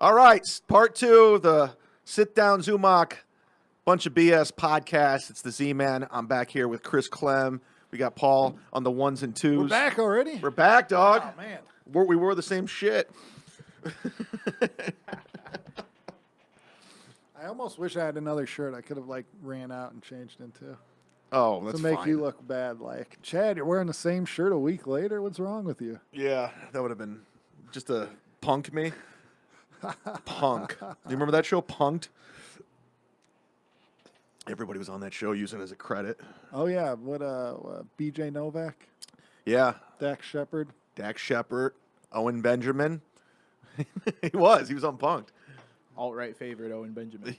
All right, part 2, the Sit Down Zumock Bunch of BS podcast. It's the Z-Man. I'm back here with Chris Clem. We got Paul on the ones and twos. We're back already? We're back, dog. Oh, man. We wore the same shit. I almost wish I had another shirt I could have, ran out and changed into. Oh, that's to make fine. you look bad. Chad, you're wearing the same shirt a week later? What's wrong with you? Yeah, that would have been just a punk me. Punk. Do you remember that show, Punked? Everybody was on that show using it as a credit. Oh, yeah. What, BJ Novak? Yeah. Dak Shepard? Dak Shepard. Owen Benjamin. He was on Punked. Alt-right favorite, Owen Benjamin.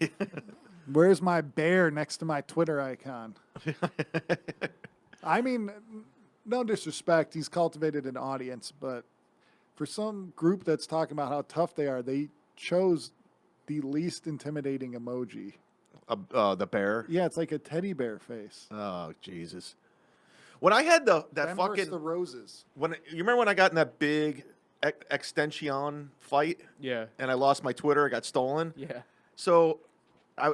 Where's my bear next to my Twitter icon? I mean, no disrespect. He's cultivated an audience, but for some group that's talking about how tough they are, they chose the least intimidating emoji. The bear? Yeah, it's like a teddy bear face. Oh, Jesus. When I had that Them fucking... versus the roses. You remember when I got in that big extension fight? Yeah. And I lost my Twitter. It got stolen. Yeah. So I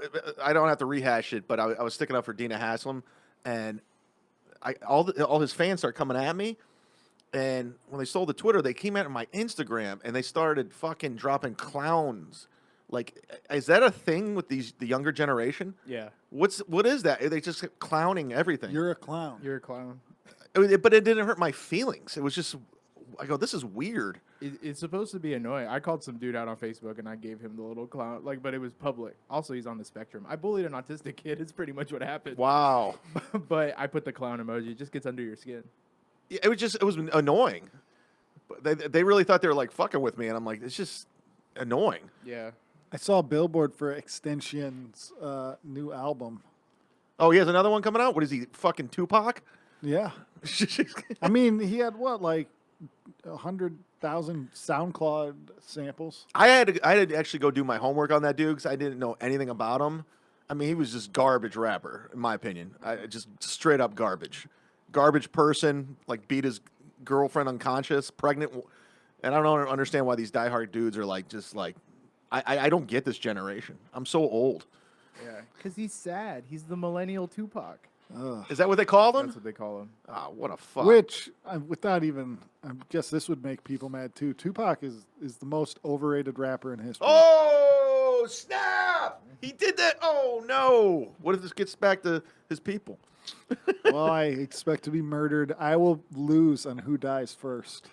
don't have to rehash it, but I was sticking up for Dina Haslam, and all his fans started coming at me. And when they stole the Twitter, they came at my Instagram, and they started fucking dropping clowns. Like, is that a thing with the younger generation? Yeah. What is that? Are they just clowning everything? You're a clown. You're a clown. But it didn't hurt my feelings. It was just, I go, this is weird. It's supposed to be annoying. I called some dude out on Facebook, and I gave him the little clown, but it was public. Also, he's on the spectrum. I bullied an autistic kid. It's pretty much what happened. Wow. But I put the clown emoji. It just gets under your skin. Yeah, it was annoying. They really thought they were like fucking with me, and I'm like, it's just annoying. Yeah. I saw a billboard for Extension's new album. Oh, he has another one coming out? What is he, fucking Tupac? Yeah. I mean, he had 100,000 SoundCloud samples. I had to actually go do my homework on that dude because I didn't know anything about him. I mean, he was just garbage rapper, in my opinion. Just straight up garbage. Garbage person, beat his girlfriend unconscious, pregnant. And I don't understand why these diehard dudes are I don't get this generation. I'm so old. Yeah. Because he's sad. He's the millennial Tupac. Is that what they call him? That's what they call him. Ah, what a fuck. Which, without even, I guess this would make people mad too. Tupac is the most overrated rapper in history. Oh, snap! He did that. Oh, no. What if this gets back to his people? Well, I expect to be murdered. I will lose on who dies first.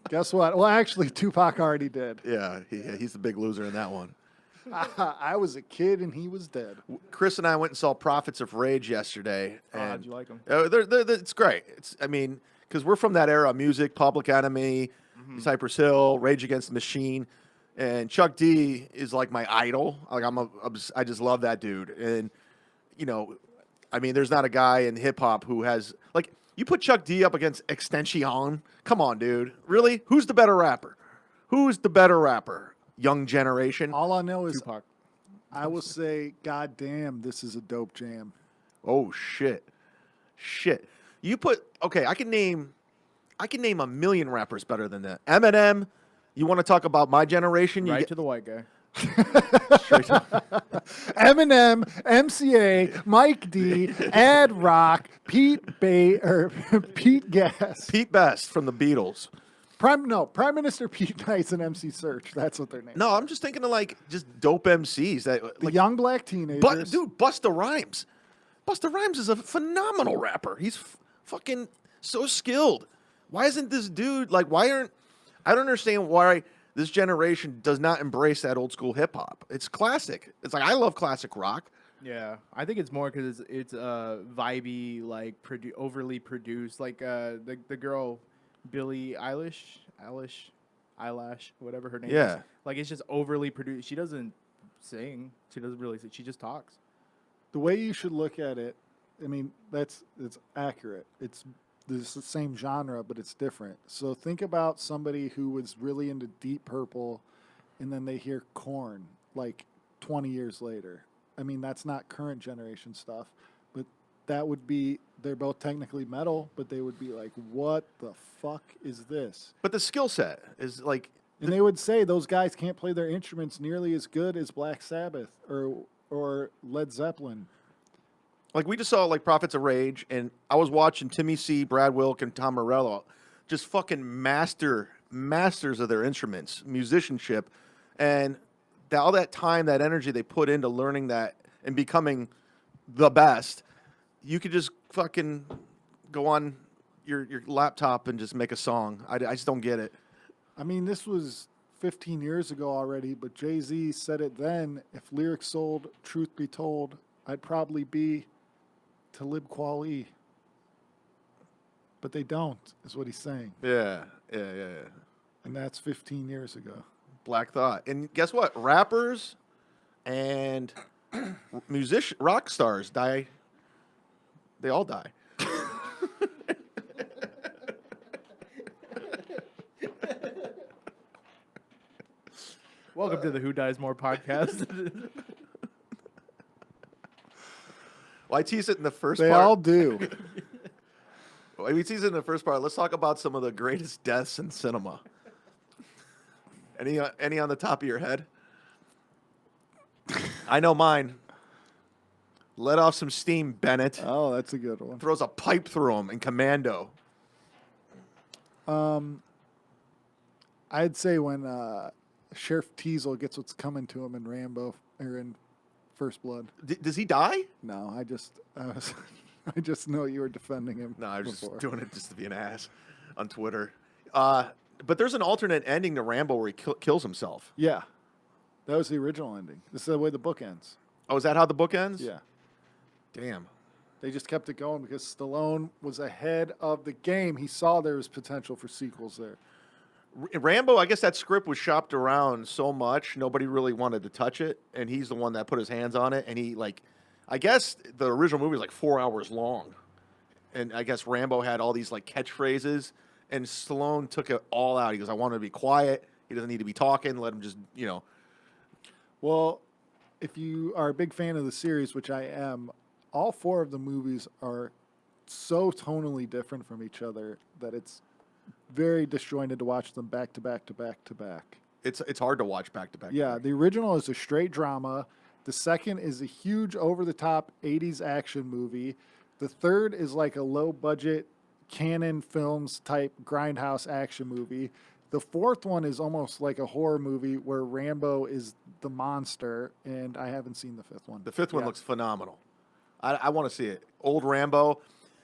Guess what? Well, actually, Tupac already did. Yeah, he's the big loser in that one. I was a kid and he was dead. Chris and I went and saw Prophets of Rage yesterday. And How'd you like them? It's great. Because we're from that era of music, Public Enemy, Cypress Hill, Rage Against the Machine, and Chuck D is like my idol. I just love that dude. And there's not a guy in hip hop who has you put Chuck D up against Extension. Come on, dude. Really? Who's the better rapper? Young generation. All I know is Tupac. I will say, God damn, this is a dope jam. Oh shit. I can name a million rappers better than that. Eminem. You want to talk about my generation? Right to the white guy. Straight to Eminem, MCA, Mike D, Ad Rock, Pete Gas. Pete Best from the Beatles. Prime Minister Pete Nice and MC Search. That's what their name. No, I'm just thinking of just dope MCs that The young black teenagers. Dude, Busta Rhymes. Busta Rhymes is a phenomenal rapper. He's fucking so skilled. Why isn't this dude I don't understand why this generation does not embrace that old school hip hop. It's classic. It's I love classic rock. Yeah, I think it's more because it's vibey, overly produced. The girl Billie Eilish, whatever her name is. Yeah. It's just overly produced. She doesn't sing. She doesn't really sing. She just talks. The way you should look at it, it's accurate. It's the same genre, but it's different. So think about somebody who was really into Deep Purple, and then they hear Korn 20 years later. That's not current generation stuff, but that would be, they're both technically metal, but they would be like, what the fuck is this? But the skill set is like, And they would say those guys can't play their instruments nearly as good as Black Sabbath or Led Zeppelin. like we just saw like Prophets of Rage, and I was watching Timmy C, Brad Wilk, and Tom Morello, just fucking masters of their instruments, musicianship, and all that time, that energy they put into learning that and becoming the best. You could just fucking go on your laptop and just make a song. I just don't get it. I mean, this was 15 years ago already, but Jay-Z said it then. If lyrics sold, truth be told, I'd probably be Talib Kweli. But they don't, is what he's saying. Yeah. And that's 15 years ago. Black Thought. And guess what? Rappers and rock stars die. They all die. Welcome to the Who Dies More podcast. Well, I teased it in the first They part. all do. Well, we teased it in the first part. Let's talk about some of the greatest deaths in cinema. Any on the top of your head? I know mine. Let off some steam, Bennett. Oh, that's a good one. Throws a pipe through him in Commando. I'd say when Sheriff Teasel gets what's coming to him in Rambo or in First Blood. Does he die? No, I just know you were defending him. No, I was before. just doing it just to be an ass on Twitter. But there's an alternate ending to Rambo where he kills himself. Yeah, that was the original ending. This is the way the book ends. Oh, is that how the book ends? Yeah, Damn. they just kept it going because Stallone was ahead of the game. He saw there was potential for sequels there. Rambo, I guess that script was shopped around so much, nobody really wanted to touch it, and he's the one that put his hands on it. And he, I guess the original movie was like 4 hours long, and I guess Rambo had all these like catchphrases, and Stallone took it all out. He goes, "I want him to be quiet. He doesn't need to be talking. Let him just, Well, if you are a big fan of the series, which I am, all 4 of the movies are so tonally different from each other that it's very disjointed to watch them back to back to back to back. It's hard to watch back to back. Yeah, the original is a straight drama. The second is a huge over-the-top 80s action movie. The third is like a low-budget Canon Films type grindhouse action movie. The fourth one is almost like a horror movie where Rambo is the monster, and I haven't seen the fifth one. The fifth one Yeah. looks phenomenal. I want to see it. Old Rambo.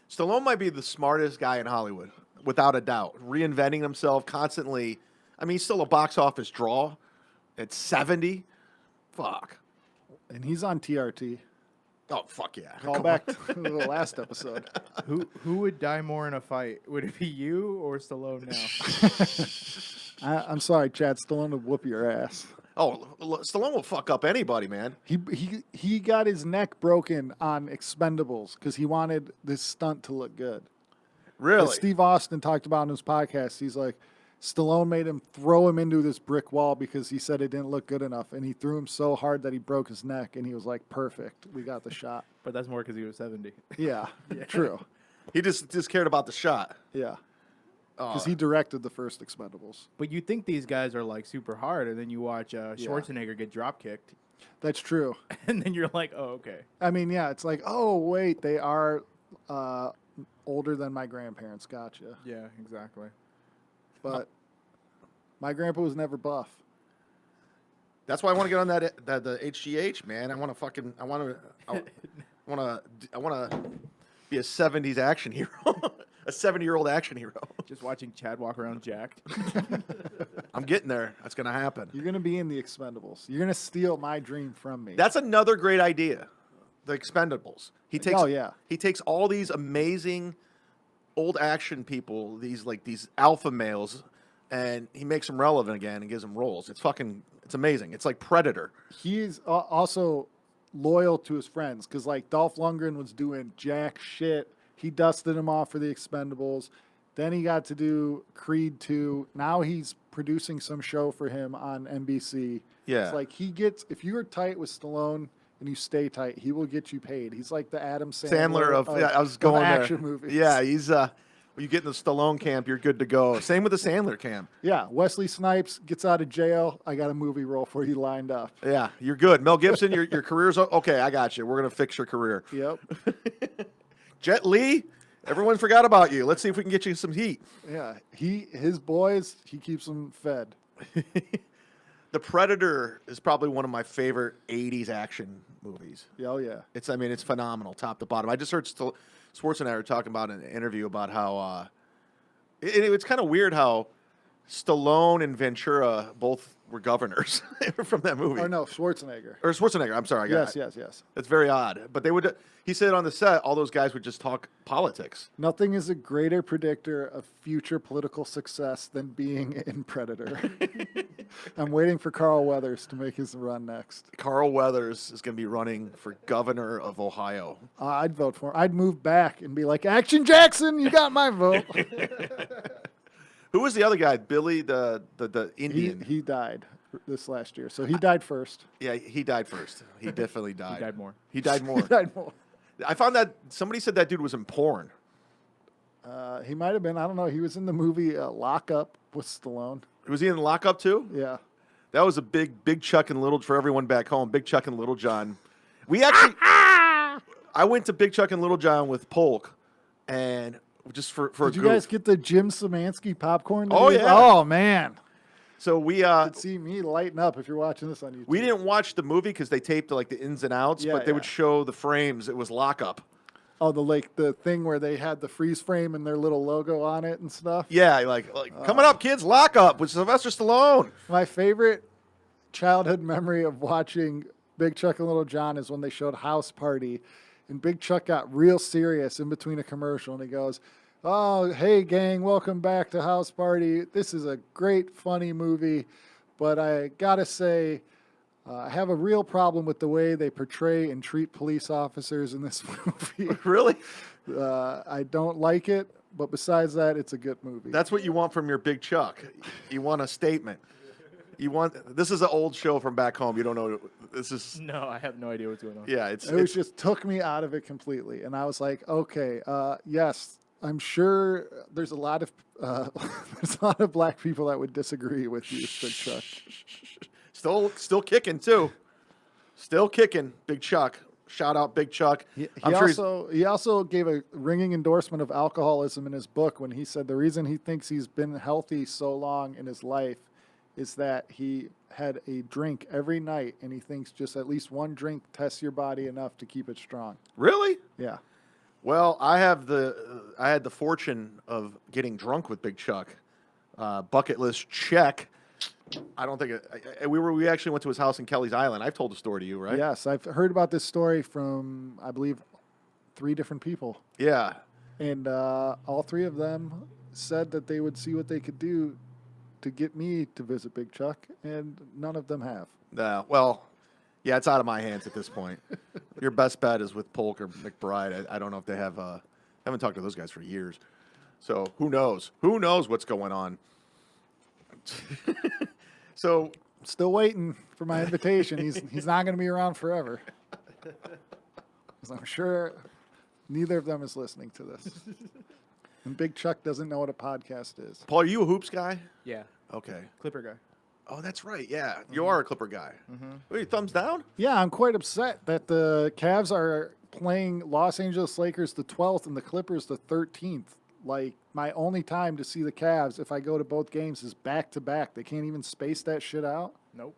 Stallone might be the smartest guy in Hollywood, without a doubt. Reinventing himself constantly. I mean, he's still a box office draw at 70. Fuck. And he's on TRT. Oh, fuck yeah. Call Come back on. to the last episode. Who would die more in a fight? Would it be you or Stallone now? I'm sorry, Chad. Stallone would whoop your ass. Oh, Stallone will fuck up anybody, man. He got his neck broken on Expendables because he wanted this stunt to look good. Really? As Steve Austin talked about in his podcast, he's like, Stallone made him throw him into this brick wall because he said it didn't look good enough, and he threw him so hard that he broke his neck, and he was like, perfect, we got the shot. But that's more because he was 70. Yeah, true. He just cared about the shot. Yeah, Oh, because he directed the first Expendables. But you think these guys are like super hard, and then you watch Schwarzenegger get drop kicked, That's true. and then you're like, oh, okay. I mean, yeah, it's like, oh, wait, they are older than my grandparents. Gotcha. Yeah, exactly. But my grandpa was never buff. That's why I want to get on the HGH, man. I want to be a 70s action hero, a 70-year-old action hero. Just watching Chad walk around jacked. I'm getting there. That's going to happen. You're going to be in the Expendables. You're going to steal my dream from me. That's another great idea. The Expendables. He takes all these amazing old action people, these alpha males, and he makes them relevant again and gives them roles. It's amazing. It's like Predator. He's also loyal to his friends because, like, Dolph Lundgren was doing jack shit. He dusted him off for the Expendables. Then he got to do Creed 2. Now he's producing some show for him on NBC. Yeah. It's like if you're tight with Stallone, and you stay tight, he will get you paid. He's like the Adam Sandler Sandler yeah, I was going there. action movies. Yeah, he's when you get in the Stallone camp, you're good to go. Same with the Sandler camp. Yeah, Wesley Snipes gets out of jail. I got a movie role for you lined up. Yeah, you're good. Mel Gibson, your career's okay. I got you. We're gonna fix your career. Yep. Jet Li, everyone forgot about you. Let's see if we can get you some heat. Yeah, his boys, he keeps them fed. The Predator is probably one of my favorite '80s action movies. Oh yeah. It's phenomenal, top to bottom. I just heard Schwarzenegger talking about in an interview about how it's kind of weird how Stallone and Ventura both were governors from that movie. Oh no, Schwarzenegger. Or Schwarzenegger, I'm sorry. Yes. That's very odd. But he said on the set, all those guys would just talk politics. Nothing is a greater predictor of future political success than being in Predator. I'm waiting for Carl Weathers to make his run next. Carl Weathers is going to be running for governor of Ohio. I'd vote for him. I'd move back and be like, Action Jackson, you got my vote. Who was the other guy? Billy, the Indian. He died this last year, so he died first. Yeah, he died first. He definitely died. He died more. He died more. He died more. I found that somebody said that dude was in porn. He might have been. I don't know. He was in the movie Lockup with Stallone. Was he in lockup too? Yeah. That was a big Chuck and Little for everyone back home. Big Chuck and Little John. We actually, I went to Big Chuck and Little John with Polk, and just for Did you guys get the Jim Szymanski popcorn? Oh yeah. Oh man. So we You could see me lighting up if you're watching this on YouTube. we didn't watch the movie because they taped like the ins and outs, Yeah, but they would yeah. show the frames. It was lockup. Oh, the thing where they had the freeze frame and their little logo on it and stuff. Yeah, like coming up, kids, lockup with Sylvester Stallone. My favorite childhood memory of watching Big Chuck and Little John is when they showed House Party, and Big Chuck got real serious in between a commercial, and he goes, "Oh, hey gang, welcome back to House Party. This is a great, funny movie, but I gotta say, I have a real problem with the way they portray and treat police officers in this movie. Really? I don't like it, but besides that, it's a good movie." That's what you want from your Big Chuck. You want a statement. This is an old show from back home. You don't know. This is. No, I have no idea what's going on. Yeah, It was just took me out of it completely, and I was like, okay, yes, I'm sure there's a lot of black people that would disagree with you, Big Chuck. Still kicking too. Still kicking, Big Chuck. Shout out, Big Chuck. He I'm he also gave a ringing endorsement of alcoholism in his book when he said the reason he thinks he's been healthy so long in his life is that he had a drink every night, and he thinks just at least one drink tests your body enough to keep it strong. Really? Yeah. Well, I had the fortune of getting drunk with Big Chuck. Bucket list check. I don't think we actually went to his house in Kelly's Island. I've told the story to you, right? Yes, I've heard about this story from, I believe, 3 different people. Yeah. And all 3 of them said that they would see what they could do to get me to visit Big Chuck, and none of them have. Well, yeah, it's out of my hands at this point. Your best bet is with Polk or McBride. I don't know if they have. I haven't talked to those guys for years, so who knows? Who knows what's going on? So Still waiting for my invitation. He's not going to be around forever. 'Cause I'm sure neither of them is listening to this. And Big Chuck doesn't know what a podcast is. Paul, are you a hoops guy? Yeah. Okay. Clipper guy. Oh, that's right. Yeah, you are a Clipper guy. Wait, thumbs down? Yeah, I'm quite upset that the Cavs are playing Los Angeles Lakers the 12th and the Clippers the 13th. Like, my only time to see the Cavs, if I go to both games, is back-to-back. They can't even space that shit out. Nope.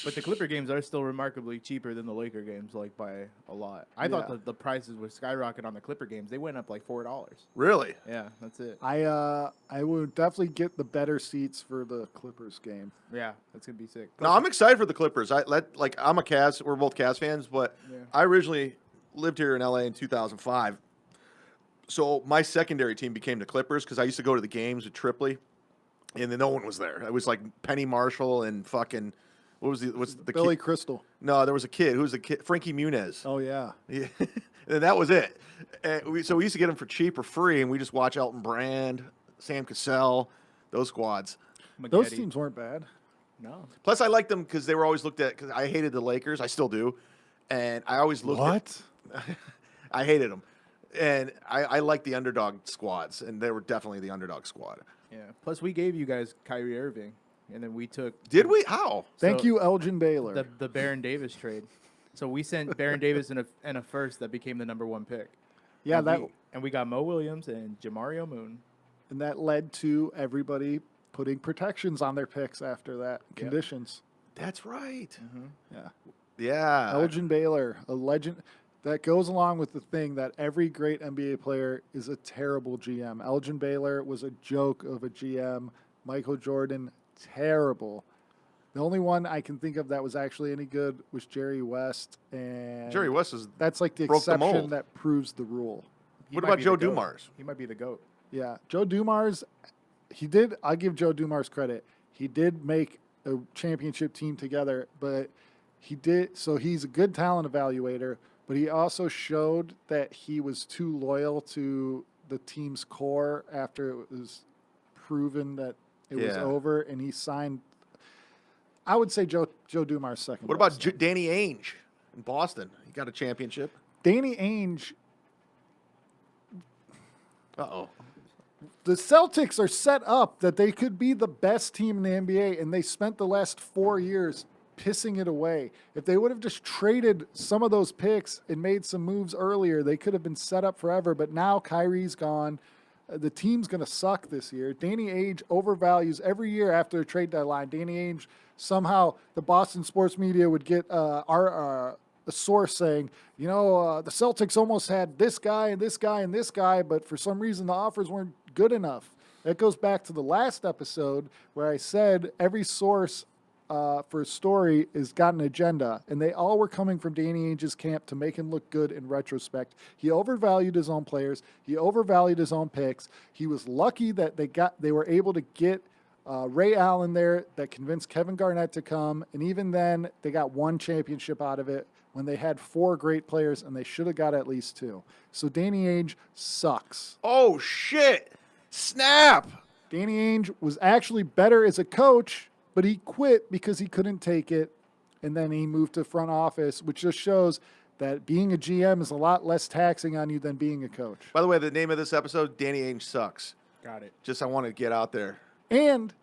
But the Clipper games are still remarkably cheaper than the Laker games, like by a lot. I thought Yeah. the prices would skyrocket on the Clipper games. They went up like $4. Really? Yeah, that's it. I would definitely get the better seats for the Clippers game. Yeah, that's gonna be sick. No, I'm excited for the Clippers. I'm a Cavs. We're both Cavs fans, but Yeah. I originally lived here in LA in 2005. So my secondary team became the Clippers because I used to go to the games with Tripley, and then no one was there. It was like Penny Marshall and fucking what's the Billy kid? Crystal. No, there was a kid. Who was the kid? Frankie Muniz. Oh, yeah. Yeah. And that was it. And we used to get them for cheap or free, and we just watch Elton Brand, Sam Cassell, those squads. Those McGetty. teams weren't bad. No. Plus, I liked them because they were always looked at. Because I hated the Lakers, I still do, and I always looked. What? I hated them, and I liked the underdog squads, and they were definitely the underdog squad. Yeah. Plus, we gave you guys Kyrie Irving, and then we took. Did we? How? Thank So, you, Elgin Baylor. The Baron Davis trade. So we sent Baron Davis and a first that became the #1 pick. Yeah, And we got Mo Williams and Jamario Moon. and that led to everybody putting protections on their picks after that. Yep. Conditions. That's right. Yeah. Yeah. Elgin Baylor, a legend. That goes along with the thing that every great NBA player is a terrible GM. Elgin Baylor was a joke of a GM. Michael Jordan, terrible. The only one I can think of that was actually any good was Jerry West, and Jerry West is. that's like the broke the exception mold. that proves the rule. He What might about be Joe the GOAT. Dumars? He might be the GOAT. Yeah, Joe Dumars, he did. I'll give Joe Dumars credit. He did make a championship team together, but he did. So he's a good talent evaluator, but he also showed that he was too loyal to the team's core after it was proven that it was Yeah. over, and he signed. I would say Joe Dumars second. What about best. Danny Ainge in Boston? He got a championship. Danny Ainge? Uh-oh. The Celtics are set up that they could be the best team in the NBA, and they spent the last 4 years pissing it away. If they would have just traded some of those picks and made some moves earlier, they could have been set up forever. But now Kyrie's gone. The team's going to suck this year. Danny Ainge overvalues every year after the trade deadline. Danny Ainge, somehow the Boston sports media would get a source saying, the Celtics almost had this guy and this guy and this guy, but for some reason the offers weren't good enough. That goes back to the last episode where I said every source for a story has got an agenda, and they all were coming from Danny Ainge's camp to make him look good in retrospect. He overvalued his own players. He overvalued his own picks. He was lucky that they were able to get Ray Allen there that convinced Kevin Garnett to come, and even then they got one championship out of it when they had 4 great players, and they should have got at least 2. So Danny Ainge sucks. Oh, shit. Snap. Danny Ainge was actually better as a coach, but he quit because he couldn't take it, and then he moved to front office, which just shows that being a GM is a lot less taxing on you than being a coach. By the way, the name of this episode, Danny Ainge Sucks. Got it. Just I want to get out there. And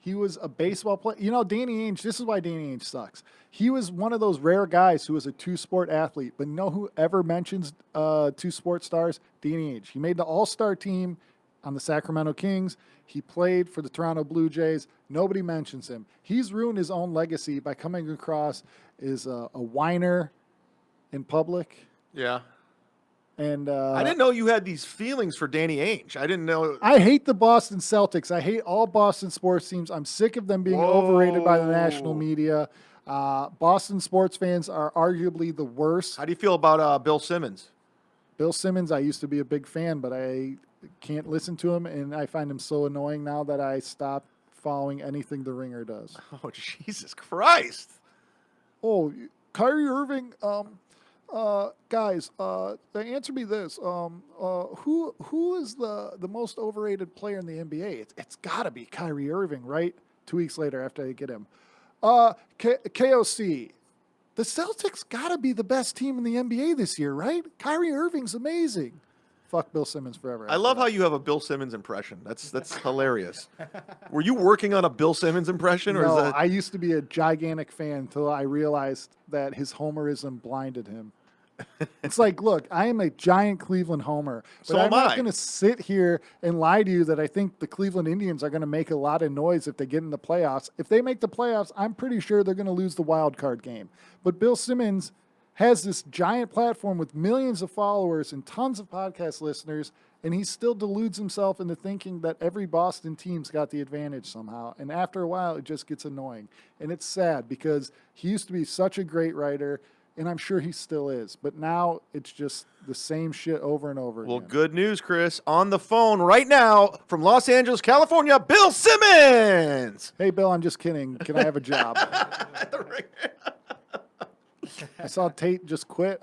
he was a baseball player. Danny Ainge, this is why Danny Ainge sucks. He was one of those rare guys who was a 2-sport athlete, but who ever mentions 2-sport stars? Danny Ainge. He made the all-star team on the Sacramento Kings. He played for the Toronto Blue Jays. Nobody mentions him. He's ruined his own legacy by coming across as a whiner in public. Yeah. And I didn't know you had these feelings for Danny Ainge. I didn't know. I hate the Boston Celtics. I hate all Boston sports teams. I'm sick of them being overrated by the national media. Boston sports fans are arguably the worst. How do you feel about Bill Simmons? Bill Simmons, I used to be a big fan, but I can't listen to him, and I find him so annoying now that I stopped following anything the Ringer does. Oh, Jesus Christ. Oh, Kyrie Irving, guys, answer me this. Who is the most overrated player in the NBA? It's got to be Kyrie Irving, right? 2 weeks later after I get him. KOC. The Celtics got to be the best team in the NBA this year, right? Kyrie Irving's amazing. Fuck Bill Simmons forever. I love how you have a Bill Simmons impression. That's hilarious. Were you working on a Bill Simmons impression, or No, is that? I used to be a gigantic fan until I realized that his homerism blinded him. It's like, look, I am a giant Cleveland homer, but So I'm am not I. going to sit here and lie to you that I think the Cleveland Indians are going to make a lot of noise if they get in the playoffs. If they make the playoffs, I'm pretty sure they're going to lose the wild card game. But Bill Simmons has this giant platform with millions of followers and tons of podcast listeners, and he still deludes himself into thinking that every Boston team's got the advantage somehow. And after a while, it just gets annoying. And it's sad because he used to be such a great writer, and I'm sure he still is. But now it's just the same shit over and over Well, again. good news, Chris. On the phone right now from Los Angeles, California, Bill Simmons. Hey, Bill, I'm just kidding. Can I have a job? I saw Tate just quit.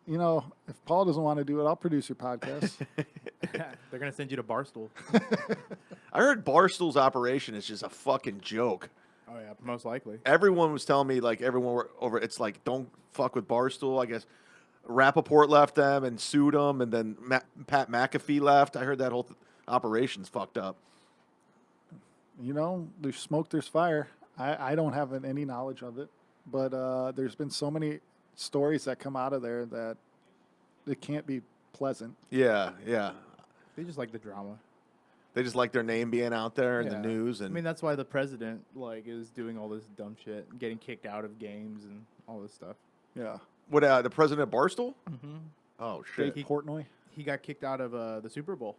if Paul doesn't want to do it, I'll produce your podcast. They're gonna send you to Barstool. I heard Barstool's operation is just a fucking joke. Oh yeah, most likely. Everyone was telling me, like, everyone were over, it's like, don't fuck with Barstool. I guess Rappaport left them and sued them, and then Pat McAfee left. I heard that whole operation's fucked up. There's smoke, there's fire. I don't have any knowledge of it, but there's been so many stories that come out of there that it can't be pleasant. Yeah. They just like the drama. They just like their name being out there in the news. And I mean, that's why the president is doing all this dumb shit, getting kicked out of games and all this stuff. Yeah. What, the president of Barstool? Mm-hmm. Oh, shit. Portnoy? He got kicked out of the Super Bowl.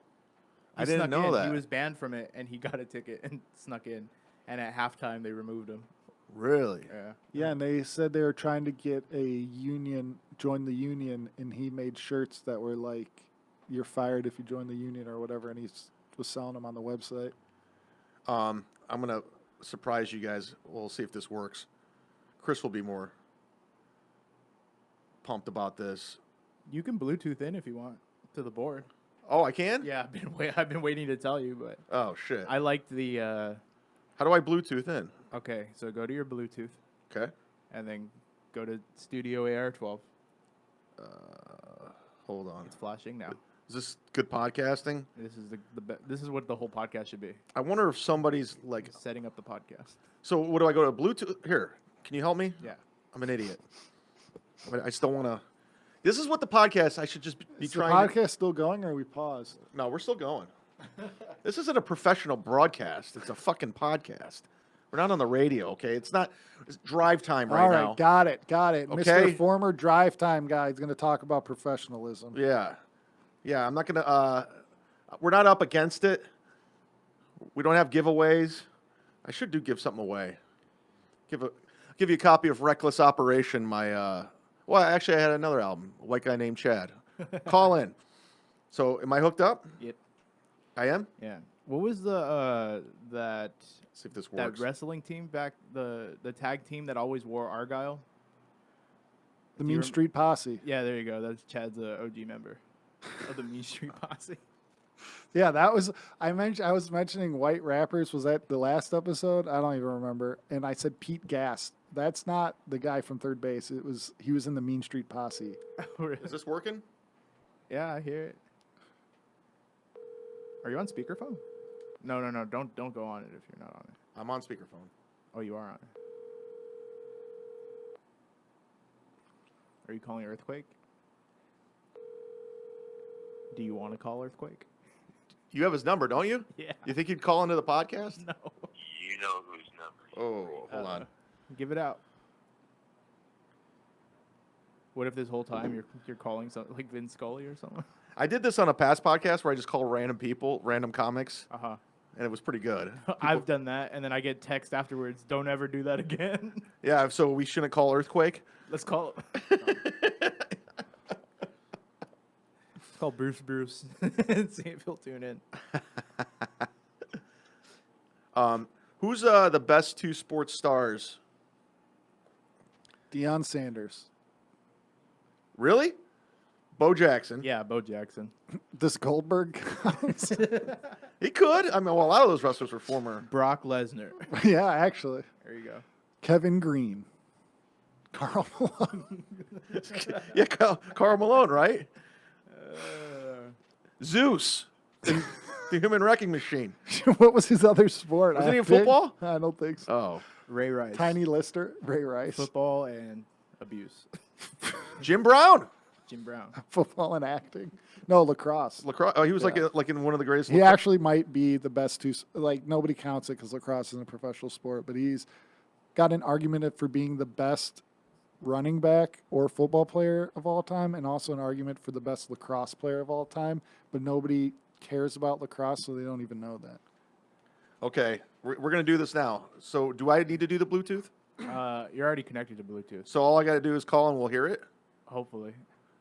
I didn't know that. He was banned from it, and he got a ticket and snuck in. And at halftime, they removed him. Really? Yeah. Yeah, and they said they were trying to get a union, join the union, and he made shirts that were like, "You're fired if you join the union" or whatever, and he was selling them on the website. I'm gonna surprise you guys. We'll see if this works. Chris will be more pumped about this. You can Bluetooth in if you want to the board. Oh, I can? Yeah, I've been waiting to tell you, but Oh, shit. I liked the. How do I Bluetooth in? Okay, so go to your Bluetooth. Okay. And then go to Studio AR12. Hold on. It's flashing now. Is this good podcasting? This is this is what the whole podcast should be. I wonder if somebody's like. Setting up the podcast. So what do I go to Bluetooth? Here, can you help me? Yeah. I'm an idiot. I still want to. This is what the podcast. I should just be Is trying. the podcast still going, or are we paused? No, we're still going. This isn't a professional broadcast. It's a fucking podcast. We're not on the radio, okay? It's not. It's drive time right now. All right, got it. Okay. Mr. Former drive time guy is going to talk about professionalism. Yeah. I'm not gonna. We're not up against it. We don't have giveaways. I should give something away. Give you a copy of Reckless Operation. Well, actually, I had another album. A white guy named Chad. Call in. So, am I hooked up? Yep. I am. Yeah. What was the that See if this works. that wrestling team back the tag team that always wore Argyle? The Mean Street Posse. Yeah, there you go. That's Chad's OG member of the Mean Street Posse. Yeah, that was I was mentioning white rappers. Was that the last episode? I don't even remember. And I said Pete Gast. That's not the guy from third base. He was in the Mean Street Posse. Is this working? Yeah, I hear it. Are you on speakerphone? No. Don't go on it if you're not on it. I'm on speakerphone. Oh, you are on it. Are you calling Earthquake? Do you want to call Earthquake? You have his number, don't you? Yeah. You think he'd call into the podcast? No. You know whose number. Oh, hold on. Give it out. What if this whole time you're calling something like Vince Scully or something? I did this on a past podcast where I just call random people, random comics, Uh-huh. and it was pretty good. I've done that, and then I get text afterwards, don't ever do that again. Yeah, so we shouldn't call Earthquake. Let's call it. Call Bruce and see if he'll tune in. Who's the best two sports stars? Deion Sanders. Really? Bo Jackson. Yeah, Bo Jackson. Does Goldberg count? He could. I mean, well, a lot of those wrestlers were former. Brock Lesnar. Yeah, actually. There you go. Kevin Green. Carl Malone. Yeah, Karl Malone, right? Zeus, the human wrecking machine. What was his other sport? Was it in football? I don't think so. Oh, Ray Rice. Tiny Lister, Ray Rice. Football and abuse. Jim Brown. Jim Brown. Football and acting. No, lacrosse. Lacrosse. Oh, he was Yeah. like in one of the greatest. He actually might be the best two. Like, nobody counts it because lacrosse isn't a professional sport, but he's got an argument for being the best running back or football player of all time, and also an argument for the best lacrosse player of all time. But nobody cares about lacrosse, so they don't even know that. Okay, we're gonna do this now. So, do I need to do the Bluetooth? You're already connected to Bluetooth. So all I got to do is call and we'll hear it. Hopefully.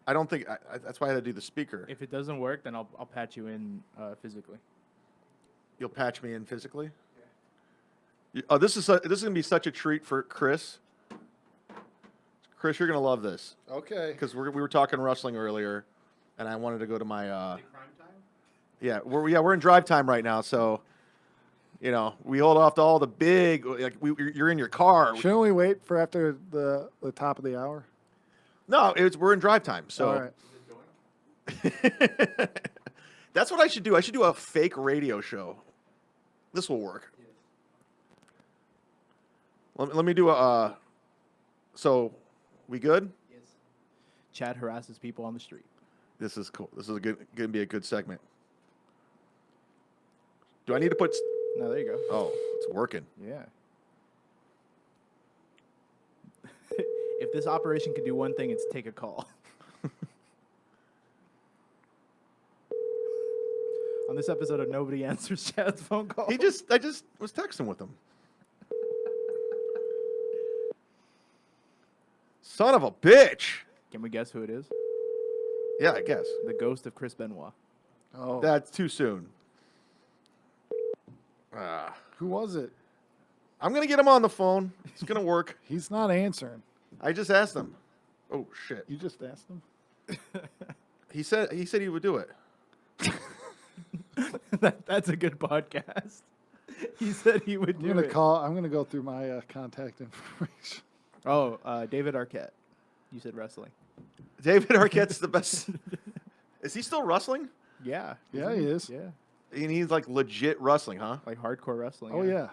I don't think that's why I had to do the speaker. If it doesn't work, then I'll patch you in physically. You'll patch me in physically. Yeah. Oh, this is gonna be such a treat for Chris. Chris, you're gonna love this Okay. because we were talking wrestling earlier, and I wanted to go to my. Yeah, we're in drive time right now, so you know we hold off to all the big. Like you're in your car. Shouldn't we wait for after the top of the hour? No, we're in drive time. So All right. that's what I should do. I should do a fake radio show. This will work. Let me do a. So, we good? Yes. Chad harasses people on the street. This is cool. This is gonna be a good segment. Do I need to put? No, there you go. Oh, it's working. Yeah. If this operation can do one thing, it's take a call. On this episode of Nobody Answers Chad's Phone Call. I just was texting with him. Son of a bitch. Can we guess who it is? Yeah, I guess. The ghost of Chris Benoit. Oh, That's too soon. who was it? I'm gonna get him on the phone. It's gonna work. He's not answering. I just asked him. Oh shit. You just asked him. He said he would do it. That's a good podcast. He said he would do it. I'm gonna go through my contact information. Oh, David Arquette. You said wrestling. David Arquette's the best. Is he still wrestling? Yeah. Yeah, he is. Yeah. And he's like legit wrestling, huh? Like hardcore wrestling. Oh yeah.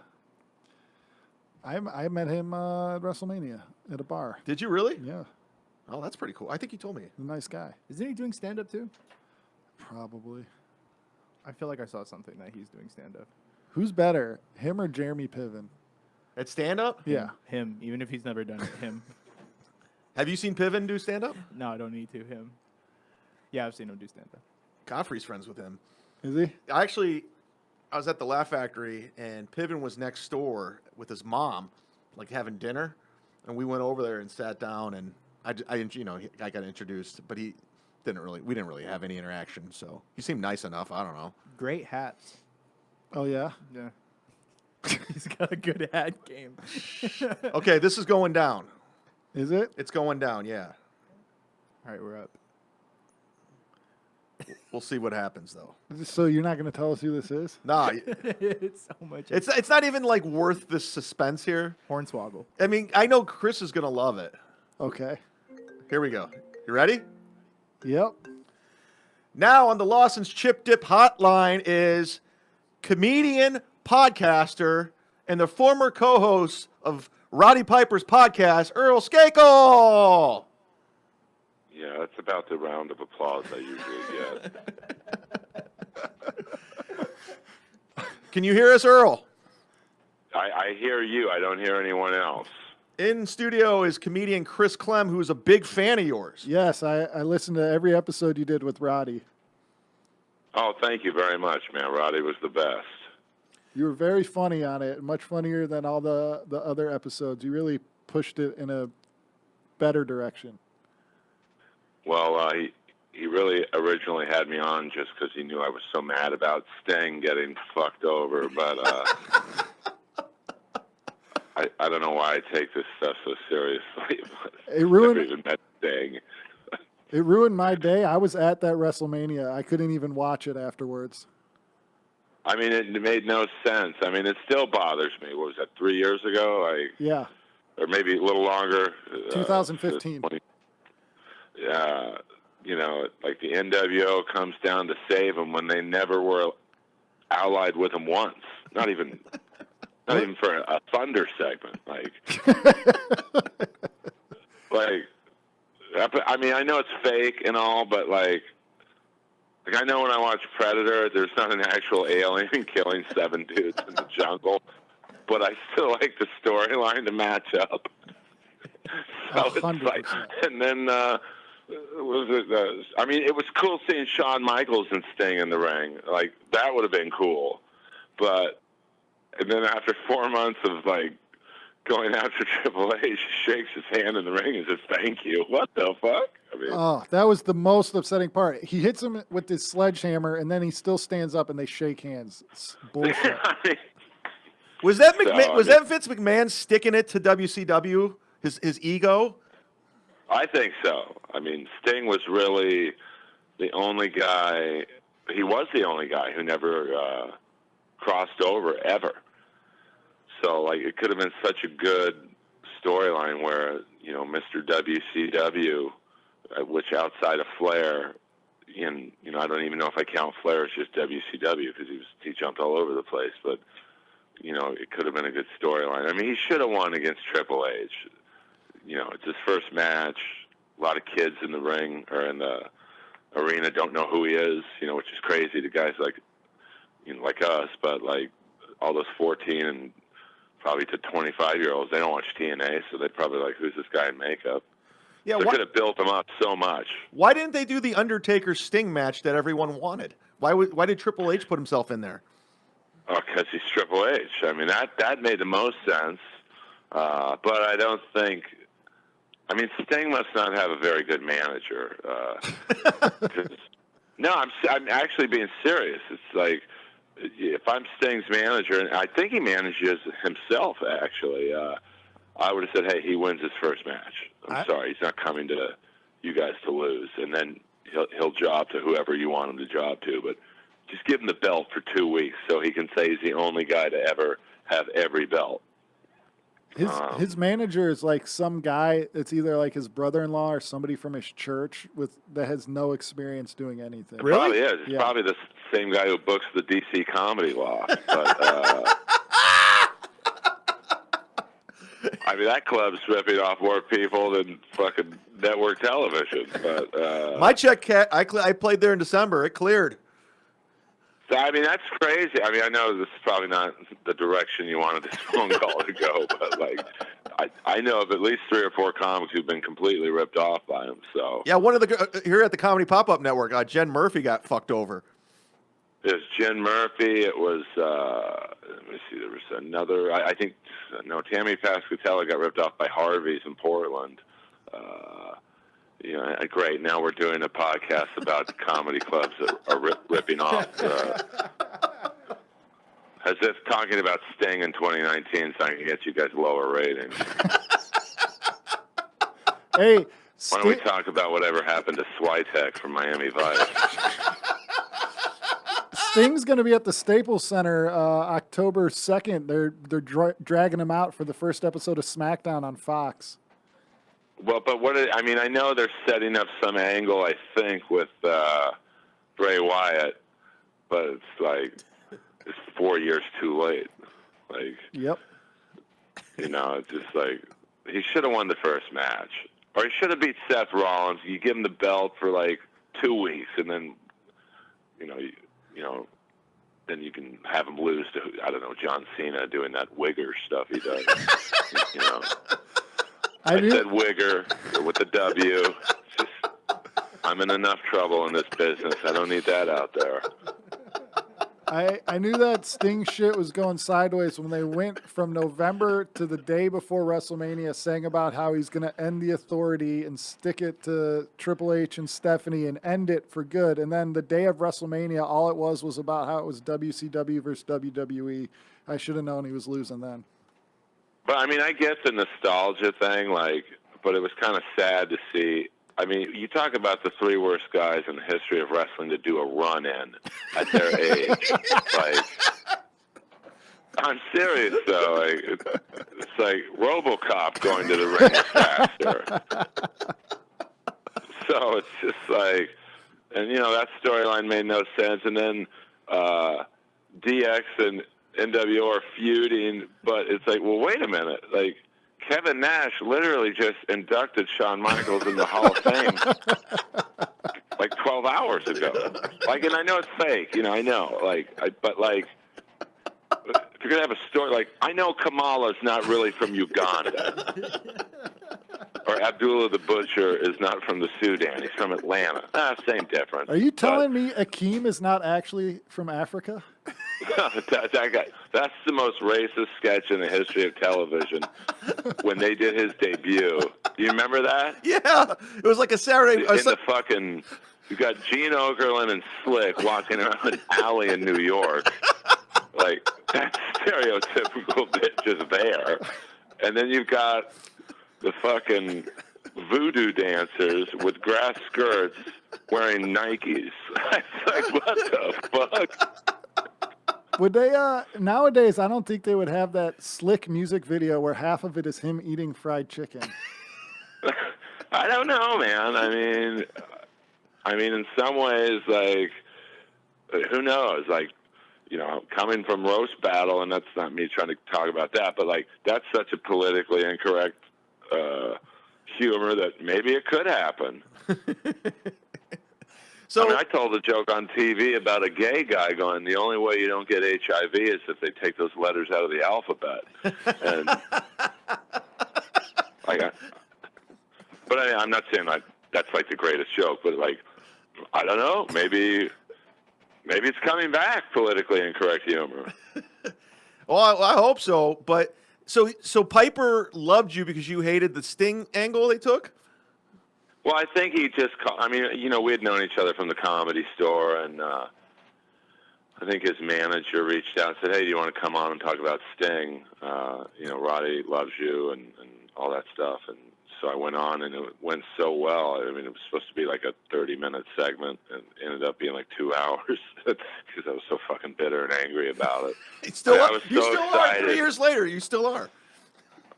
I met him at WrestleMania at a bar. Did you really? Yeah, Oh, that's pretty cool. I think he told me. a nice guy. Isn't he doing stand-up too? Probably. I feel like I saw something that he's doing stand-up. Who's better, him or Jeremy Piven? At stand up? Yeah. Him, even if he's never done it. Him. Have you seen Piven do stand up? No, I don't need to. Him. Yeah, I've seen him do stand-up. Godfrey's friends with him. Is he? I was at the Laugh Factory, and Piven was next door with his mom, like having dinner, and we went over there and sat down, and I got introduced, but we didn't really have any interaction. So he seemed nice enough. I don't know. Great hats. Oh yeah. Yeah. He's got a good hat game. Okay, this is going down. Is it? It's going down. Yeah, All right, we're up. we'll see what happens though. So you're not going to tell us who this is? Nah, It's so much. it's not even like worth the suspense here. Hornswoggle. I mean, I know Chris is gonna love it. Okay. Here we go. You ready? Yep. Now on the Lawson's Chip Dip Hotline is comedian, podcaster, and the former co-host of Roddy Piper's podcast, Earl Skakel. Yeah, that's about the round of applause I usually get. Can you hear us, Earl? I hear you. I don't hear anyone else. In studio is comedian Chris Clem, who is a big fan of yours. Yes, I listened to every episode you did with Roddy. Oh, thank you very much, man. Roddy was the best. You were very funny on it, much funnier than all the other episodes. You really pushed it in a better direction. Well, he really originally had me on just because he knew I was so mad about Sting getting fucked over. But I don't know why I take this stuff so seriously. It ruined- Never even met Sting. It ruined my day. I was at that WrestleMania. I couldn't even watch it afterwards. I mean, it made no sense. I mean, it still bothers me. What was that, 3 years ago? Yeah. Or maybe a little longer. 2015. Yeah, like the NWO comes down to save them when they never were allied with them once. Not even for a Thunder segment. I mean, I know it's fake and all, but like I know when I watch Predator, there's not an actual alien killing 7 dudes in the jungle, but I still like the storyline to match up. So it's like, 100%. and then I mean, it was cool seeing Shawn Michaels and Sting in the ring. Like that would have been cool, and then after 4 months of like going after Triple H, he shakes his hand in the ring and says, "Thank you." What the fuck? I mean, Oh, that was the most upsetting part. He hits him with his sledgehammer, and then he still stands up, and they shake hands. It's bullshit. I mean, Was that So, Vince McMahon sticking it to WCW? His ego? I think so. I mean, Sting was really the only guy. He was the only guy who never crossed over ever. So, like, it could have been such a good storyline where, you know, Mr. WCW, which outside of Flair, and, you know, I don't even know if I count Flair as just WCW because he jumped all over the place, but, you know, it could have been a good storyline. I mean, he should have won against Triple H. You know, it's his first match. A lot of kids in the ring or in the arena don't know who he is, you know, which is crazy to guys like, you know, like us, but like all those 14 and probably to 25-year-olds, they don't watch TNA, so they're probably like, who's this guy in makeup? Yeah, so could have built him up so much. Why didn't they do the Undertaker Sting match that everyone wanted? Why did Triple H put himself in there? Oh, because he's Triple H. I mean, that made the most sense. But I don't think. I mean, Sting must not have a very good manager. No, I'm actually being serious. It's like, if I'm Sting's manager, and I think he manages himself, actually, I would have said, hey, he wins his first match. I'm sorry, he's not coming to you guys to lose. And then he'll job to whoever you want him to job to. But just give him the belt for 2 weeks so he can say he's the only guy to ever have every belt. His manager is like some guy. It's either like his brother-in-law or somebody from his church that has no experience doing anything. Really? Probably is. It's probably the same guy who books the DC Comedy Law. But, I mean, that club's ripping off more people than fucking network television. But my check, I played there in December. It cleared. So, I mean, that's crazy. I mean, I know this is probably not the direction you wanted this phone call to go, but, like, I know of at least 3 or 4 comics who've been completely ripped off by him. So yeah, one of the here at the Comedy Pop-Up Network, Jen Murphy got fucked over. It was Jen Murphy. It was, let me see, there was another, I think, no, Tammy Pascatella got ripped off by Harvey's in Portland. You know, great. Now we're doing a podcast about the comedy clubs that are ripping off. As if talking about Sting in 2019 is not going to get you guys lower ratings. Hey, why don't we talk about whatever happened to Switek from Miami Vice? Sting's going to be at the Staples Center October 2nd. They're dragging him out for the first episode of SmackDown on Fox. Well, but I mean, I know they're setting up some angle, I think, with Bray Wyatt, but it's like it's 4 years too late. Like, yep. You know, it's just like he should have won the first match, or he should have beat Seth Rollins. You give him the belt for like 2 weeks, and then you know, then you can have him lose to, I don't know, John Cena doing that wigger stuff he does. You know. I said wigger with the W. Just, I'm in enough trouble in this business. I don't need that out there. I knew that Sting shit was going sideways when they went from November to the day before WrestleMania saying about how he's going to end the Authority and stick it to Triple H and Stephanie and end it for good. And then the day of WrestleMania, all it was about how it was WCW versus WWE. I should have known he was losing then. But, I mean, I get the nostalgia thing, like, but it was kind of sad to see. I mean, you talk about the 3 worst guys in the history of wrestling to do a run-in at their age. Like, I'm serious, though. Like, it's like RoboCop going to the ring faster. So it's just like, and, you know, that storyline made no sense. And then DX and NWO are feuding, but it's like, well, wait a minute. Like, Kevin Nash literally just inducted Shawn Michaels in the Hall of Fame like 12 hours ago. Like, and I know it's fake, you know, I know. Like, but like, if you're gonna have a story, like, I know Kamala's not really from Uganda, or Abdullah the Butcher is not from the Sudan. He's from Atlanta. Same difference. Are you telling me Akeem is not actually from Africa? That's the most racist sketch in the history of television. When they did his debut, do you remember that? Yeah, it was like a Saturday. In the fucking, you got Gene Okerlund and Slick walking around an alley in New York, like that stereotypical bitch is there, and then you've got the fucking voodoo dancers with grass skirts wearing Nikes. It's like, what the fuck? Would they, nowadays, I don't think they would have that slick music video where half of it is him eating fried chicken. I don't know, man. I mean, in some ways, like, who knows? Like, you know, coming from roast battle, and that's not me trying to talk about that, but like, that's such a politically incorrect humor that maybe it could happen. So I mean, I told a joke on TV about a gay guy going, the only way you don't get HIV is if they take those letters out of the alphabet. And I'm not saying that's like the greatest joke, but like, I don't know, maybe it's coming back, politically incorrect humor. Well, I hope so. But so Piper loved you because you hated the Sting angle they took? Well, I think he just I mean, you know, we had known each other from the Comedy Store, and I think his manager reached out and said, hey, do you want to come on and talk about Sting? You know, Roddy loves you and all that stuff. And so I went on, and it went so well. I mean, it was supposed to be like a 30-minute segment, and ended up being like 2 hours because I was so fucking bitter and angry about it. You I still excited. are. 3 years later, you still are.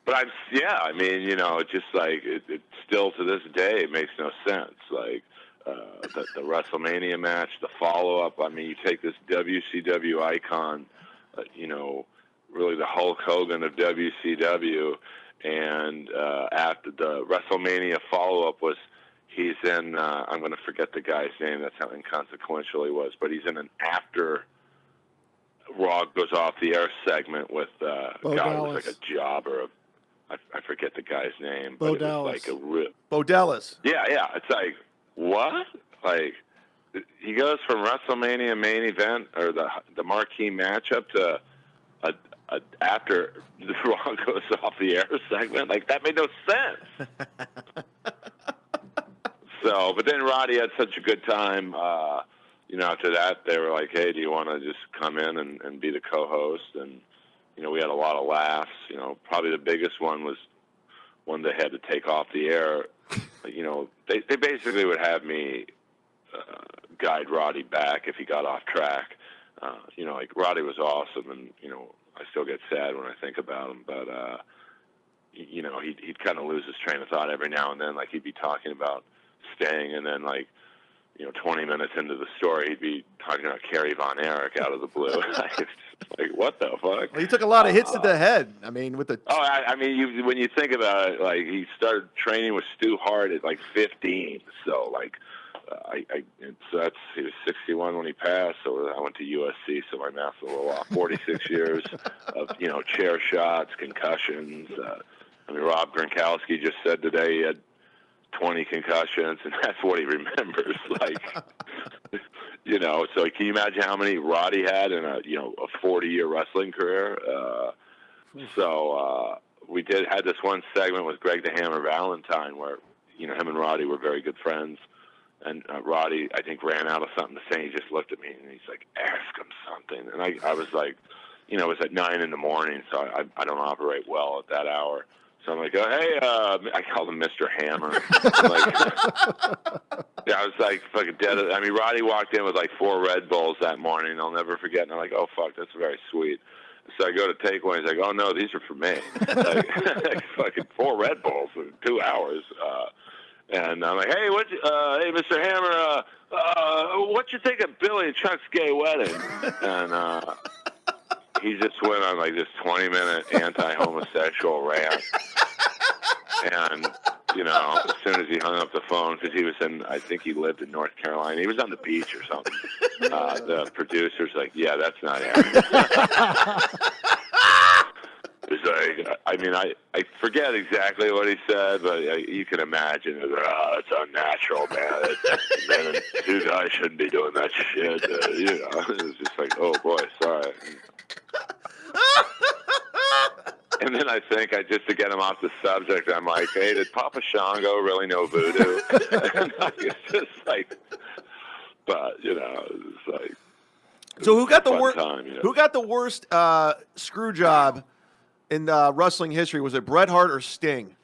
But I mean, you know, just like it still to this day makes no sense. Like the WrestleMania match, the follow-up. I mean, you take this WCW icon, you know, really the Hulk Hogan of WCW, and after the WrestleMania follow-up was he's in, I'm going to forget the guy's name, that's how inconsequential he was, but he's in an after Raw goes off the air segment with a guy who was like a jobber of, I forget the guy's name, but it was like a real... Bo Dallas. Yeah, it's like, what? Like, he goes from WrestleMania main event, or the marquee matchup, to after the Raw goes off the air segment. Like, that made no sense. So, but then Roddy had such a good time. You know, after that, they were like, hey, do you want to just come in and be the co-host? And, you know, we had a lot of laughs. You know, probably the biggest one was one they had to take off the air. You know, they basically would have me guide Roddy back if he got off track. You know, like, Roddy was awesome, and, you know, I still get sad when I think about him. But, you know, he'd kind of lose his train of thought every now and then. Like, he'd be talking about Sting, and then, like, you know, 20 minutes into the story, he'd be talking about Kerry Von Erich out of the blue. Like, what the fuck? Well, he took a lot of hits to the head. I mean, with the... Oh, I mean, when you think about it, like, he started training with Stu Hart at, like, 15. So, like, he was 61 when he passed, so I went to USC, so my math's a little off. 46 years of, you know, chair shots, concussions. I mean, Rob Gronkowski just said today he had 20 concussions, and that's what he remembers. Like, you know, so can you imagine how many Roddy had in a 40-year wrestling career? So we had this one segment with Greg the Hammer Valentine where, you know, him and Roddy were very good friends. And Roddy, I think, ran out of something to say. He just looked at me, and he's like, ask him something. And I was like, you know, it was at 9 in the morning, so I don't operate well at that hour. So I'm like, oh, hey, I called him Mr. Hammer. Yeah, I was like fucking dead. I mean, Roddy walked in with like 4 Red Bulls that morning. I'll never forget. And I'm like, oh, fuck, that's very sweet. So I go to take one. He's like, oh, no, these are for me. Like fucking 4 Red Bulls in 2 hours. And I'm like, hey, hey, Mr. Hammer, what you think of Billy and Chuck's gay wedding? And he just went on like this 20-minute anti-homosexual rant. And, you know, as soon as he hung up the phone, because he was I think he lived in North Carolina. He was on the beach or something. The producer's like, yeah, that's not happening. It's like, I mean, I forget exactly what he said, but you can imagine. It was, it's unnatural, man. Man, 2 guys shouldn't be doing that shit. You know, it was just like, oh, boy, sorry. And then I think, just to get him off the subject, I'm like, hey, did Papa Shango really know voodoo? And it's just like, but, you know, it's like. So who got the worst? You know? Who got the worst screw job in wrestling history? Was it Bret Hart or Sting?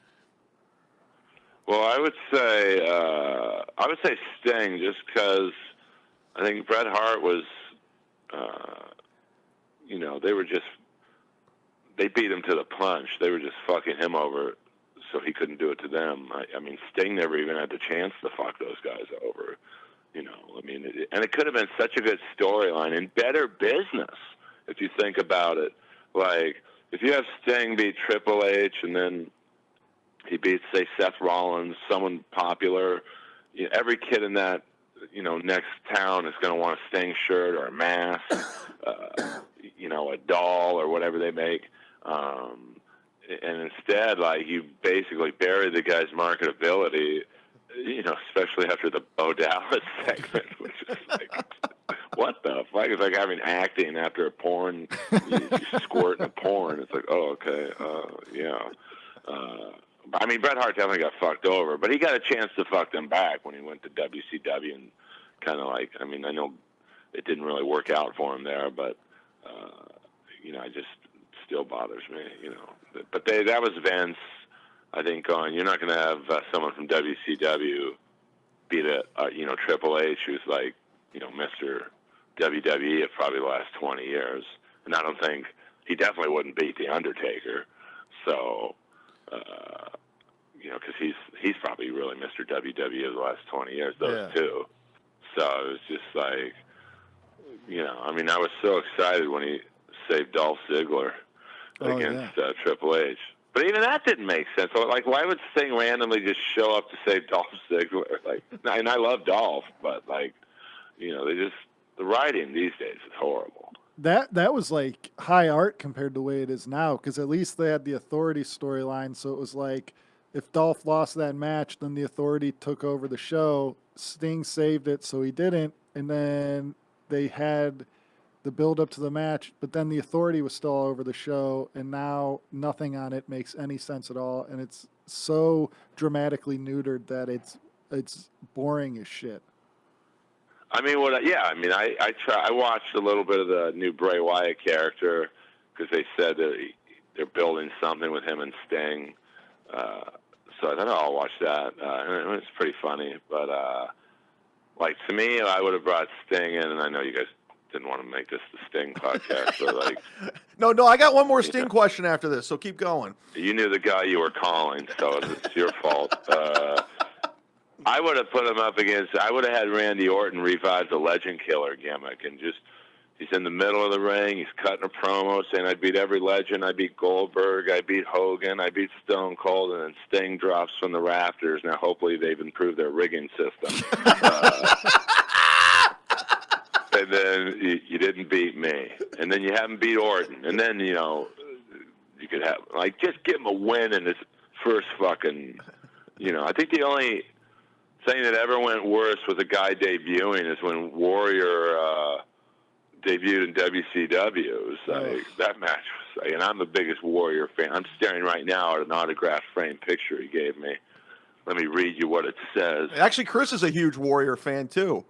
Well, I would say Sting, just because I think Bret Hart was, they beat him to the punch. They were just fucking him over, so he couldn't do it to them. I mean, Sting never even had the chance to fuck those guys over. And it could have been such a good storyline and better business if you think about it. Like, if you have Sting beat Triple H and then he beats, say, Seth Rollins, someone popular, every kid in that, next town is going to want a Sting shirt or a mask, a doll or whatever they make. And instead, like, you basically bury the guy's marketability, especially after the Bo Dallas segment, which is like, what the fuck? It's like having acting after a porn, you squirt in a porn. It's like, oh, okay, yeah. I mean, Bret Hart definitely got fucked over, but he got a chance to fuck them back when he went to WCW and kind of like, I mean, I know it didn't really work out for him there, but, I just still bothers me, But that was Vince, I think, going, you're not going to have someone from WCW beat Triple H, who's like, Mr. WWE of probably the last 20 years. And I don't think, he definitely wouldn't beat The Undertaker. So, because he's probably really Mr. WWE of the last 20 years, those two. So it was just like, I was so excited when he saved Dolph Ziggler against Triple H. But even that didn't make sense. So, like, why would Sting randomly just show up to save Dolph Ziggler? Like, and I love Dolph, but, like, the writing these days is horrible. That was like high art compared to the way it is now, because at least they had the Authority storyline. So it was like, if Dolph lost that match, then the Authority took over the show. Sting saved it, so he didn't. And then they had the build up to the match, but then the Authority was still all over the show, and now nothing on it makes any sense at all. And it's so dramatically neutered that it's boring as shit. I mean, I watched a little bit of the new Bray Wyatt character because they said that they're building something with him and Sting. So I thought, I'll watch that. And it's pretty funny. But, to me, I would have brought Sting in, and I know you guys didn't want to make this the Sting podcast. So, like, No, I got one more Sting question after this, so keep going. You knew the guy you were calling, so it's your fault. I would have put him up against, I would have had Randy Orton revive the Legend Killer gimmick and just, he's in the middle of the ring, he's cutting a promo saying, I beat every legend, I beat Goldberg, I beat Hogan, I beat Stone Cold, and then Sting drops from the rafters. Now, hopefully they've improved their rigging system. And then you didn't beat me. And then you haven't beat Orton. And then, you could have, like, just give him a win in his first fucking, I think the only thing that ever went worse with a guy debuting is when Warrior debuted in WCW. It was like, that match was like, and I'm the biggest Warrior fan. I'm staring right now at an autographed framed picture he gave me. Let me read you what it says. Actually, Chris is a huge Warrior fan, too.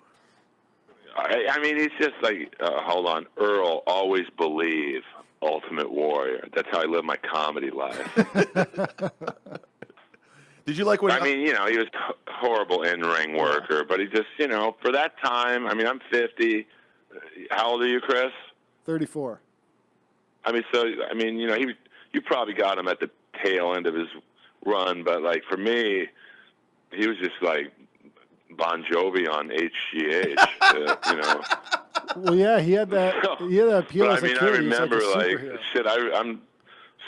I mean, he's just like, hold on, Earl, always believe, Ultimate Warrior. That's how I live my comedy life. Did you like what? I mean, he was a horrible in-ring worker, but he just, for that time, I mean, I'm 50. How old are you, Chris? 34. I mean, you probably got him at the tail end of his run, but, like, for me, he was just like Bon Jovi on HGH, Well, yeah, he had that appeal as a kid. I remember, I'm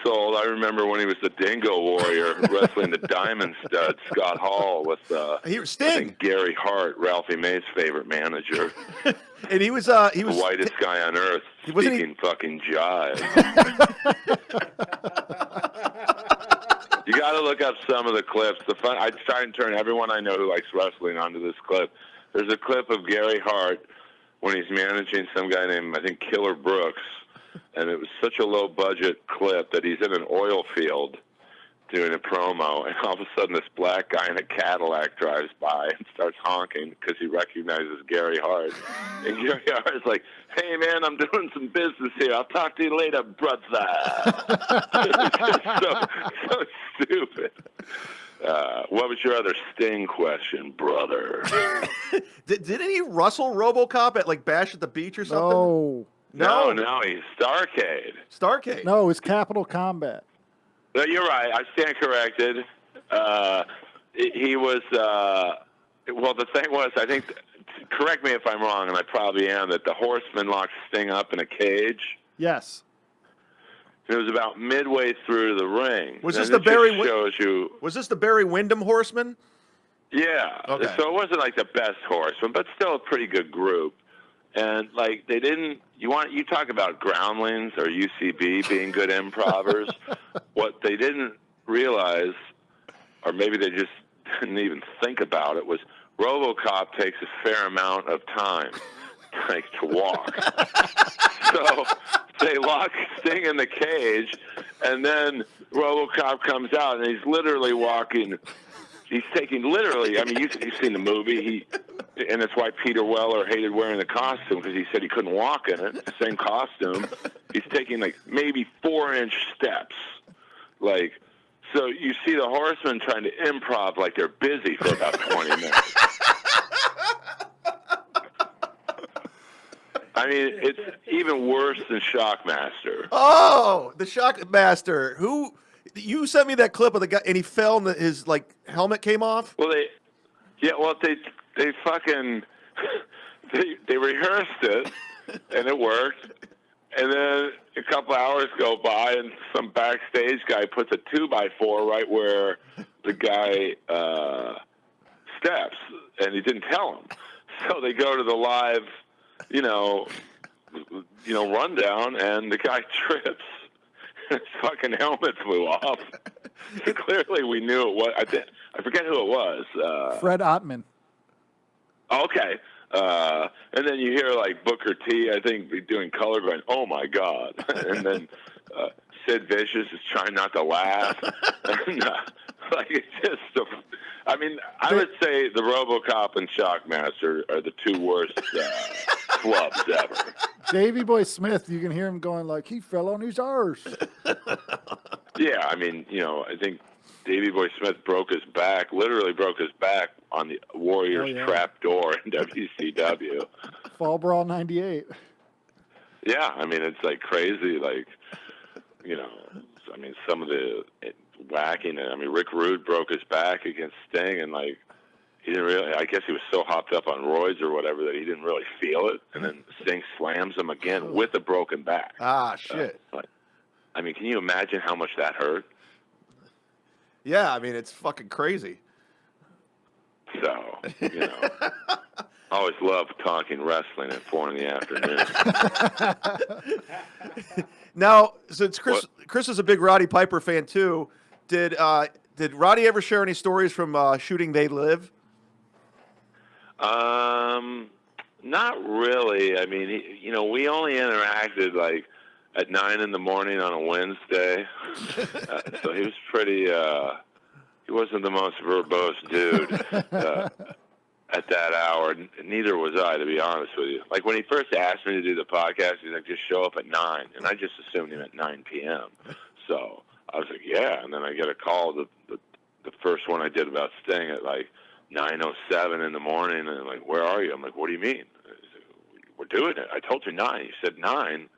sold. I remember when he was the Dingo Warrior wrestling the Diamond Stud, Scott Hall, with Sting. Gary Hart, Ralphie May's favorite manager. And he was the whitest guy on earth, speaking fucking jive. You got to look up some of the clips. I try and turn everyone I know who likes wrestling onto this clip. There's a clip of Gary Hart when he's managing some guy named, I think, Killer Brooks, and it was such a low-budget clip that he's in an oil field, doing a promo, and all of a sudden this black guy in a Cadillac drives by and starts honking because he recognizes Gary Hart. And Gary Hart's like, "Hey, man, I'm doing some business here. I'll talk to you later, brother." so stupid. What was your other Sting question, brother? Didn't he Russell RoboCop at like Bash at the Beach or something? No, he's Starrcade. Starrcade. No, it was Capital Combat. No, you're right. I stand corrected. He was. Well, the thing was, I think. Correct me if I'm wrong, and I probably am. That the Horseman locked Sting up in a cage. Yes. It was about midway through the ring. Was this the Barry? Shows you. Was this the Barry Windham Horseman? Yeah. Okay. So it wasn't like the best Horseman, but still a pretty good group. And like they didn't. You talk about groundlings or UCB being good improvers. What they didn't realize, or maybe they just didn't even think about it, was RoboCop takes a fair amount of time, like to walk. So they lock Sting in the cage, and then RoboCop comes out, and he's literally walking. He's taking literally. I mean, you've seen the movie. And that's why Peter Weller hated wearing the costume, because he said he couldn't walk in it. Same costume. He's taking like maybe 4-inch steps, like. So you see the Horsemen trying to improv like they're busy for about 20 minutes. I mean, it's even worse than Shockmaster. Oh, the Shockmaster. Who? You sent me that clip of the guy, and he fell, and his like helmet came off. Well, they fucking they rehearsed it, and it worked. And then a couple hours go by, and some backstage guy puts a 2x4 right where the guy steps, and he didn't tell him. So they go to the live, rundown, and the guy trips. His fucking helmet flew off. So clearly, we knew it was. I forget who it was. Fred Ottman. Okay. And then you hear like Booker T, I think, doing color going, "Oh my God!" And then Sid Vicious is trying not to laugh. And, like it's just, I mean, I would say the RoboCop and Shockmaster are the two worst flubs ever. Davey Boy Smith, you can hear him going like, "He fell on his arse." Yeah, I mean, I think Davey Boy Smith literally broke his back on the Warriors trap door in WCW. Fall Brawl 98. Yeah, I mean, it's like crazy, like, I mean, some of the whacking. I mean, Rick Rude broke his back against Sting, and like, he didn't really, I guess he was so hopped up on roids or whatever that he didn't really feel it, and then Sting slams him again with a broken back. Ah, shit. I mean, can you imagine how much that hurt? Yeah, I mean, it's fucking crazy. So, I always love talking wrestling at 4 in the afternoon. Now, since Chris is a big Roddy Piper fan too, did Roddy ever share any stories from shooting They Live? Not really. I mean, we only interacted like at 9 in the morning on a Wednesday, so he was pretty. He wasn't the most verbose dude at that hour. Neither was I, to be honest with you. Like when he first asked me to do the podcast, he's like, "Just show up at 9," and I just assumed he meant 9 p.m. So I was like, "Yeah," and then I get a call. The first one I did about Sting at like 9:07 in the morning, and I'm like, "Where are you?" I'm like, "What do you mean?" "We're doing it. I told you 9. You said 9.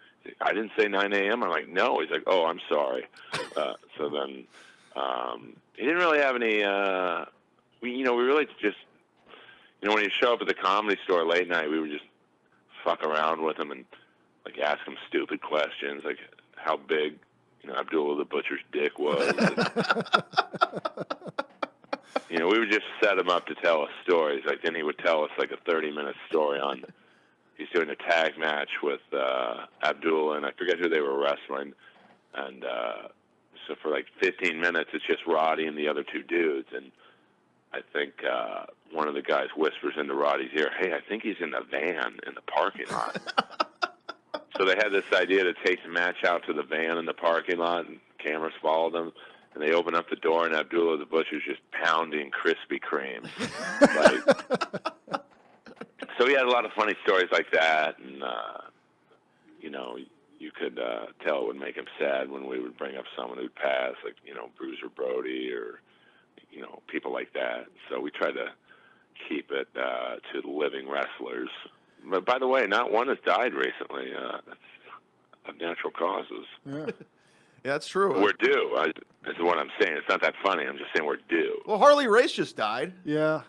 I didn't say 9 a.m. I'm like, "No." He's like, "Oh, I'm sorry." So then he didn't really have any. We really just, when he'd show up at the Comedy Store late night, we would just fuck around with him and like ask him stupid questions, like how big, Abdullah the Butcher's dick was. And, we would just set him up to tell us stories. Like then he would tell us like a 30-minute story on. He's doing a tag match with Abdullah, and I forget who they were wrestling. And so for like 15 minutes, it's just Roddy and the other two dudes. And I think one of the guys whispers into Roddy's ear, "Hey, I think he's in the van in the parking lot." So they had this idea to take the match out to the van in the parking lot, and cameras followed them. and they open up the door, and Abdullah the Butcher's just pounding Krispy Kremes. Like, so we had a lot of funny stories like that, and you know, you could tell it would make him sad when we would bring up someone who'd passed, like, you know, Bruiser Brody or, you know, people like that. So we try to keep it to the living wrestlers. But by the way, not one has died recently of natural causes. Yeah. Yeah, that's true. We're due. This is what I'm saying. It's not that funny. I'm just saying we're due. Well, Harley Race just died. Yeah.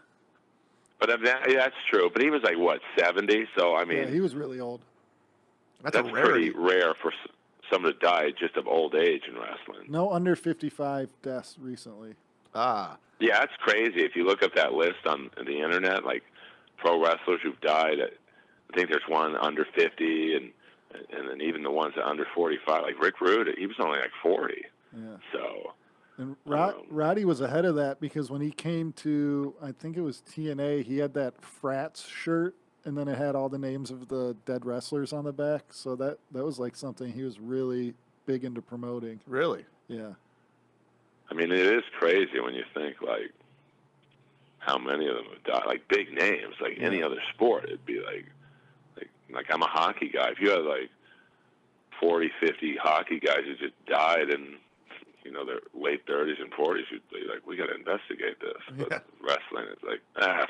But that's true. But he was like, what, 70? So, I mean, Yeah, he was really old. That's that's a rarity. pretty rare for someone to die just of old age in wrestling. No under 55 deaths recently. Ah. Yeah, that's crazy. If you look up that list on the internet, like pro wrestlers who've died, I think there's one under 50, and then even the ones that under 45, like Rick Rude, he was only like 40. Yeah. So. And Roddy was ahead of that because when he came to, I think it was TNA, he had that Frats shirt, and then it had all the names of the dead wrestlers on the back. So that was like something he was really big into promoting. Really? Yeah. I mean, it is crazy when you think, like, how many of them have died. Like, big names, like any other sport, it'd be like I'm a hockey guy. If you had, like, 40, 50 hockey guys who just died in, you know, their late 30s and 40s, you'd be like, we got to investigate this. But wrestling, it's like,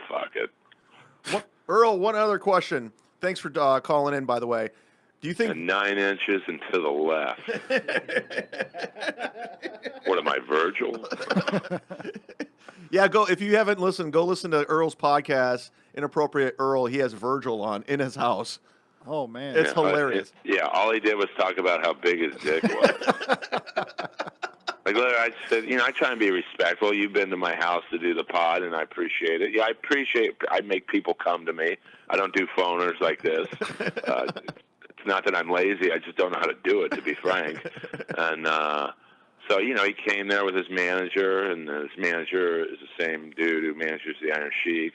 fuck it. Earl, one other question. Thanks for calling in, by the way. Do you think... And 9 inches and to the left. What am I, Virgil? Yeah, if you haven't listened, go listen to Earl's podcast, Inappropriate Earl. He has Virgil on in his house. Oh, man. It's hilarious. All he did was talk about how big his dick was. Like, I said, you know, I try and be respectful. You've been to my house to do the pod, and I appreciate it. Yeah, I make people come to me. I don't do phoners like this. It's not that I'm lazy. I just don't know how to do it, to be frank. And so, you know, he came there with his manager, and his manager is the same dude who manages the Iron Sheik.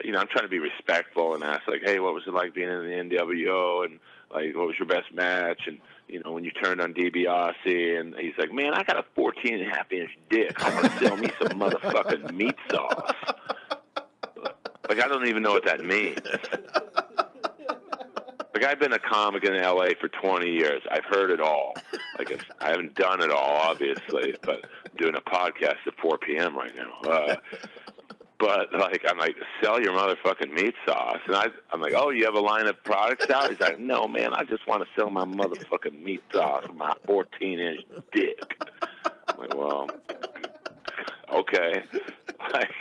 You know, I'm trying to be respectful and ask, like, hey, what was it like being in the NWO? And, like, what was your best match? And, you know, when you turned on DiBiase, and he's like, man, I got a 14.5-inch dick. I'm going to sell me some motherfucking meat sauce. Like, I don't even know what that means. Like, I've been a comic in L.A. for 20 years. I've heard it all. Like, I haven't done it all, obviously, but I'm doing a podcast at 4 p.m. right now. But, like, I'm like, sell your motherfucking meat sauce. And I'm like, oh, you have a line of products out? He's like, no, man, I just want to sell my motherfucking meat sauce with my 14-inch dick. I'm like, well, okay. Like,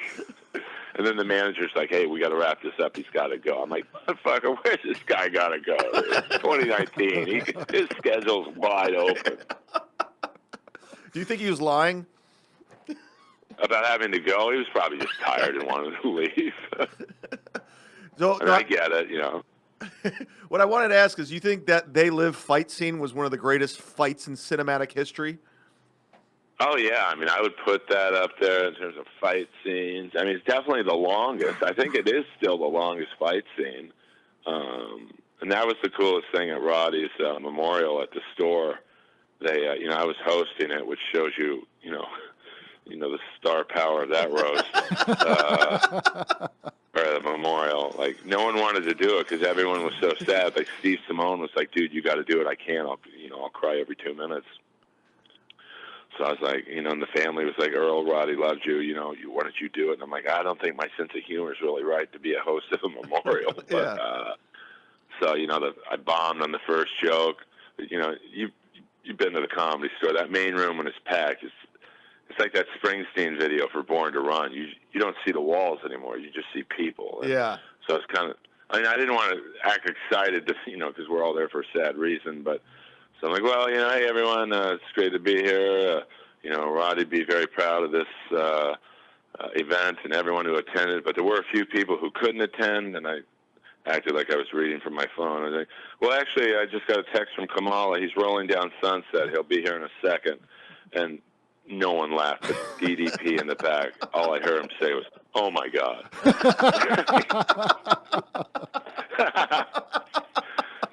and then the manager's like, hey, we got to wrap this up. He's got to go. I'm like, motherfucker, where's this guy got to go? It's 2019. His schedule's wide open. Do you think he was lying? About having to go? He was probably just tired and wanted to leave. I get it, you know. What I wanted to ask is, you think that They Live fight scene was one of the greatest fights in cinematic history? Oh, yeah. I mean, I would put that up there in terms of fight scenes. I mean, it's definitely the longest. I think it is still the longest fight scene. And that was the coolest thing at Roddy's memorial at the store. They, you know, I was hosting it, which shows you, you know, the star power of that roast, or the memorial. Like, no one wanted to do it because everyone was so sad. Like, Steve Simone was like, dude, you got to do it. I can't. I'll cry every 2 minutes. So I was like, you know, and the family was like, Earl, Roddy loved you. You know, why don't you do it? And I'm like, I don't think my sense of humor is really right to be a host of a memorial. But, so, you know, I bombed on the first joke. You know, you've been to the Comedy Store. That main room when it's packed, it's like that Springsteen video for Born to Run. You don't see the walls anymore. You just see people. And so it's kind of, I mean, I didn't want to act excited to, you know, because we're all there for a sad reason. But so I'm like, well, you know, hey, everyone, it's great to be here. You know, Roddy be very proud of this event and everyone who attended. But there were a few people who couldn't attend, and I acted like I was reading from my phone. I was like, well, actually, I just got a text from Kamala. He's rolling down Sunset. He'll be here in a second. And no one laughed, but DDP in the back, all I heard him say was, oh, my God.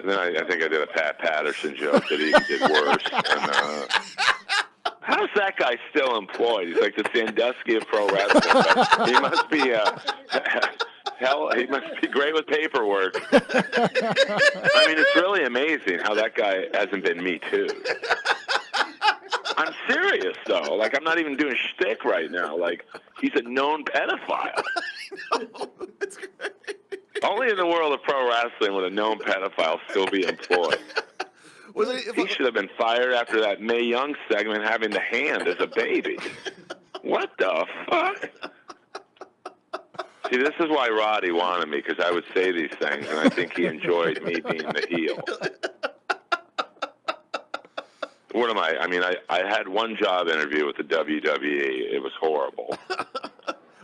And then I think I did a Pat Patterson joke that he did worse. And employed. He's like the Sandusky of pro wrestling. He must be hell. He must be great with paperwork. I mean, it's really amazing how that guy hasn't been Me Too. I'm serious though. Like, I'm not even doing shtick right now. Like, he's a known pedophile. That's great. Only in the world of pro wrestling would a known pedophile still be employed. He should have been fired after that Mae Young segment having the hand as a baby. What the fuck? See, this is why Roddy wanted me, because I would say these things, and I think he enjoyed me being the heel. What am I? I mean, I had one job interview with the WWE. It was horrible.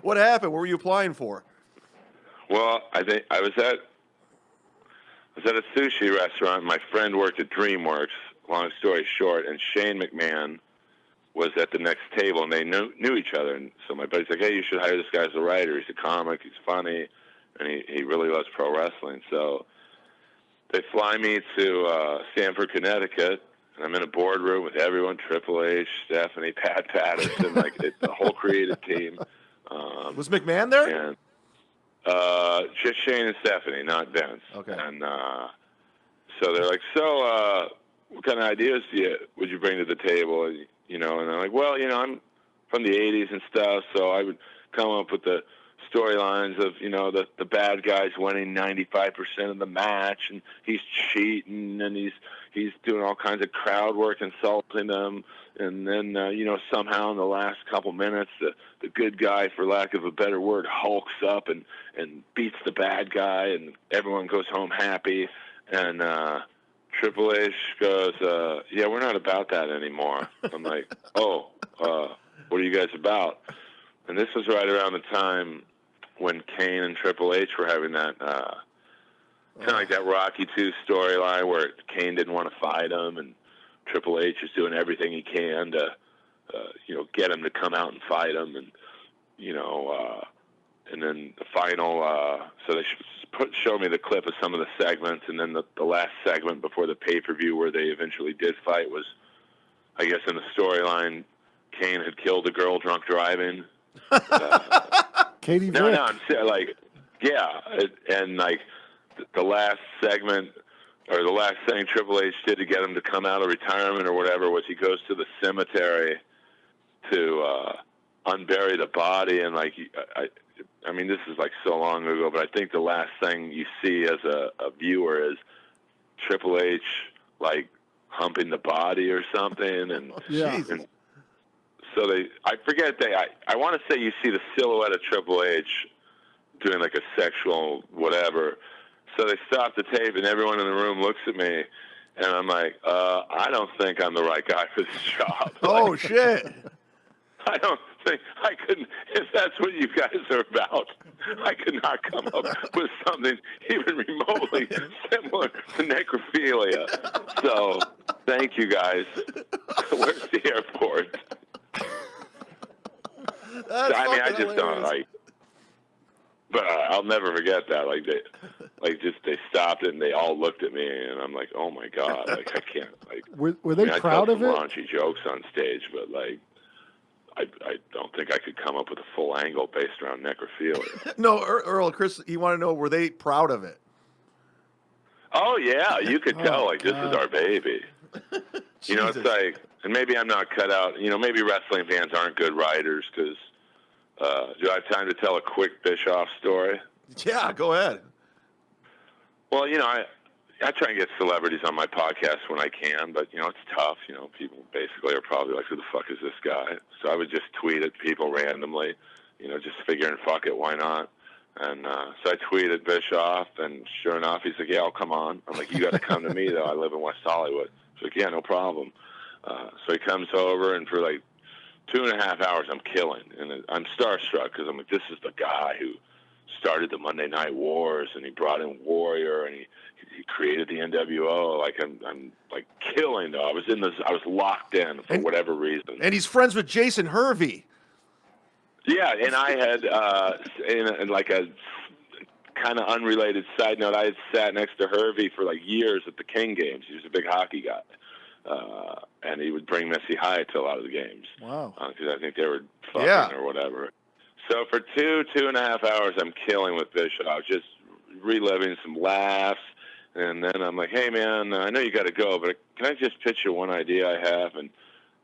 What happened? What were you applying for? Well, I think I was at a sushi restaurant. My friend worked at DreamWorks, long story short, and Shane McMahon was at the next table, and they knew each other. And so my buddy's like, hey, you should hire this guy as a writer. He's a comic. He's funny, and he really loves pro wrestling. So they fly me to Stamford, Connecticut, and I'm in a boardroom with everyone, Triple H, Stephanie, Pat Patterson, like the whole creative team. Was McMahon there? And just Shane and Stephanie, not Vince. Okay. And so they're like, so what kind of ideas would you bring to the table? You know, and I'm like, well, you know, I'm from the 80s and stuff, so I would come up with the storylines of, you know, the bad guys winning 95% of the match, and he's cheating, and he's doing all kinds of crowd work, insulting them, and then, you know, somehow in the last couple minutes, the good guy, for lack of a better word, hulks up and beats the bad guy, and everyone goes home happy, and Triple H goes, yeah, we're not about that anymore. I'm like, oh, what are you guys about? And this was right around the time when Kane and Triple H were having that kind of like that Rocky II storyline where Kane didn't want to fight him, and Triple H is doing everything he can to, you know, get him to come out and fight him, and you know, and then the final. So they showed me the clip of some of the segments, and then the last segment before the pay-per-view where they eventually did fight was, I guess, in the storyline, Kane had killed a girl drunk driving. Katie Vick. No, I'm like, yeah, and like the last segment or the last thing Triple H did to get him to come out of retirement or whatever was he goes to the cemetery to unbury the body, and like I mean, this is like so long ago, but I think the last thing you see as a viewer is Triple H like humping the body or something, and yeah. And so I forget I want to say you see the silhouette of Triple H doing like a sexual whatever. So they stop the tape, and everyone in the room looks at me, and I'm like, I don't think I'm the right guy for this job. Oh, like, shit. I don't think I couldn't. If that's what you guys are about, I could not come up with something even remotely similar to necrophilia. So, thank you guys. Where's the airport? I mean, I just don't like. But I'll never forget that. Like they stopped it and they all looked at me, and I'm like, oh my god, like I can't. Like, were they proud of it? I tell some raunchy jokes on stage, but like. I don't think I could come up with a full angle based around necrophilia. No, Earl, Chris, you want to know, were they proud of it? Oh, yeah, you could tell, like, this is our baby. You know, it's like, and maybe I'm not cut out, you know, maybe wrestling fans aren't good writers, because, do I have time to tell a quick Bischoff story? Yeah, go ahead. Well, you know, I try and get celebrities on my podcast when I can, but, you know, it's tough. You know, people basically are probably like, who the fuck is this guy? So I would just tweet at people randomly, you know, just figuring, fuck it, why not? And so I tweeted Bischoff, and sure enough, he's like, yeah, I'll come on. I'm like, you got to come to me, though. I live in West Hollywood. He's like, yeah, no problem. So he comes over, and for like 2.5 hours, I'm killing. And I'm starstruck because I'm like, this is the guy who started the Monday Night Wars, and he brought in Warrior, and he created the NWO. Like I'm like killing though. I was locked in for whatever reason. And he's friends with Jason Hervey. Yeah, and I had in like a kind of unrelated side note, I had sat next to Hervey for like years at the King games. He was a big hockey guy. and he would bring Missy Hyatt to a lot of the games. Wow. Because I think they were fucking or whatever. So for 2.5 hours, I'm killing with Bischoff, just reliving some laughs. And then I'm like, hey, man, I know you got to go, but can I just pitch you one idea I have? And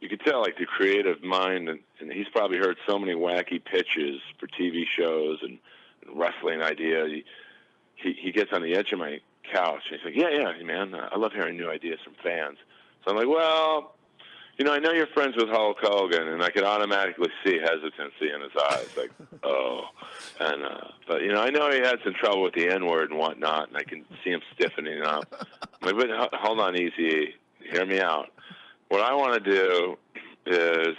you could tell, like, the creative mind, and he's probably heard so many wacky pitches for TV shows and wrestling ideas. He gets on the edge of my couch, and he's like, yeah, man, I love hearing new ideas from fans. So I'm like, well, I know you're friends with Hulk Hogan, and I could automatically see hesitancy in his eyes, like, oh. And but, I know he had some trouble with the N-word and whatnot, and I can see him stiffening up. I'm like, but hold on, easy. Hear me out. What I want to do is,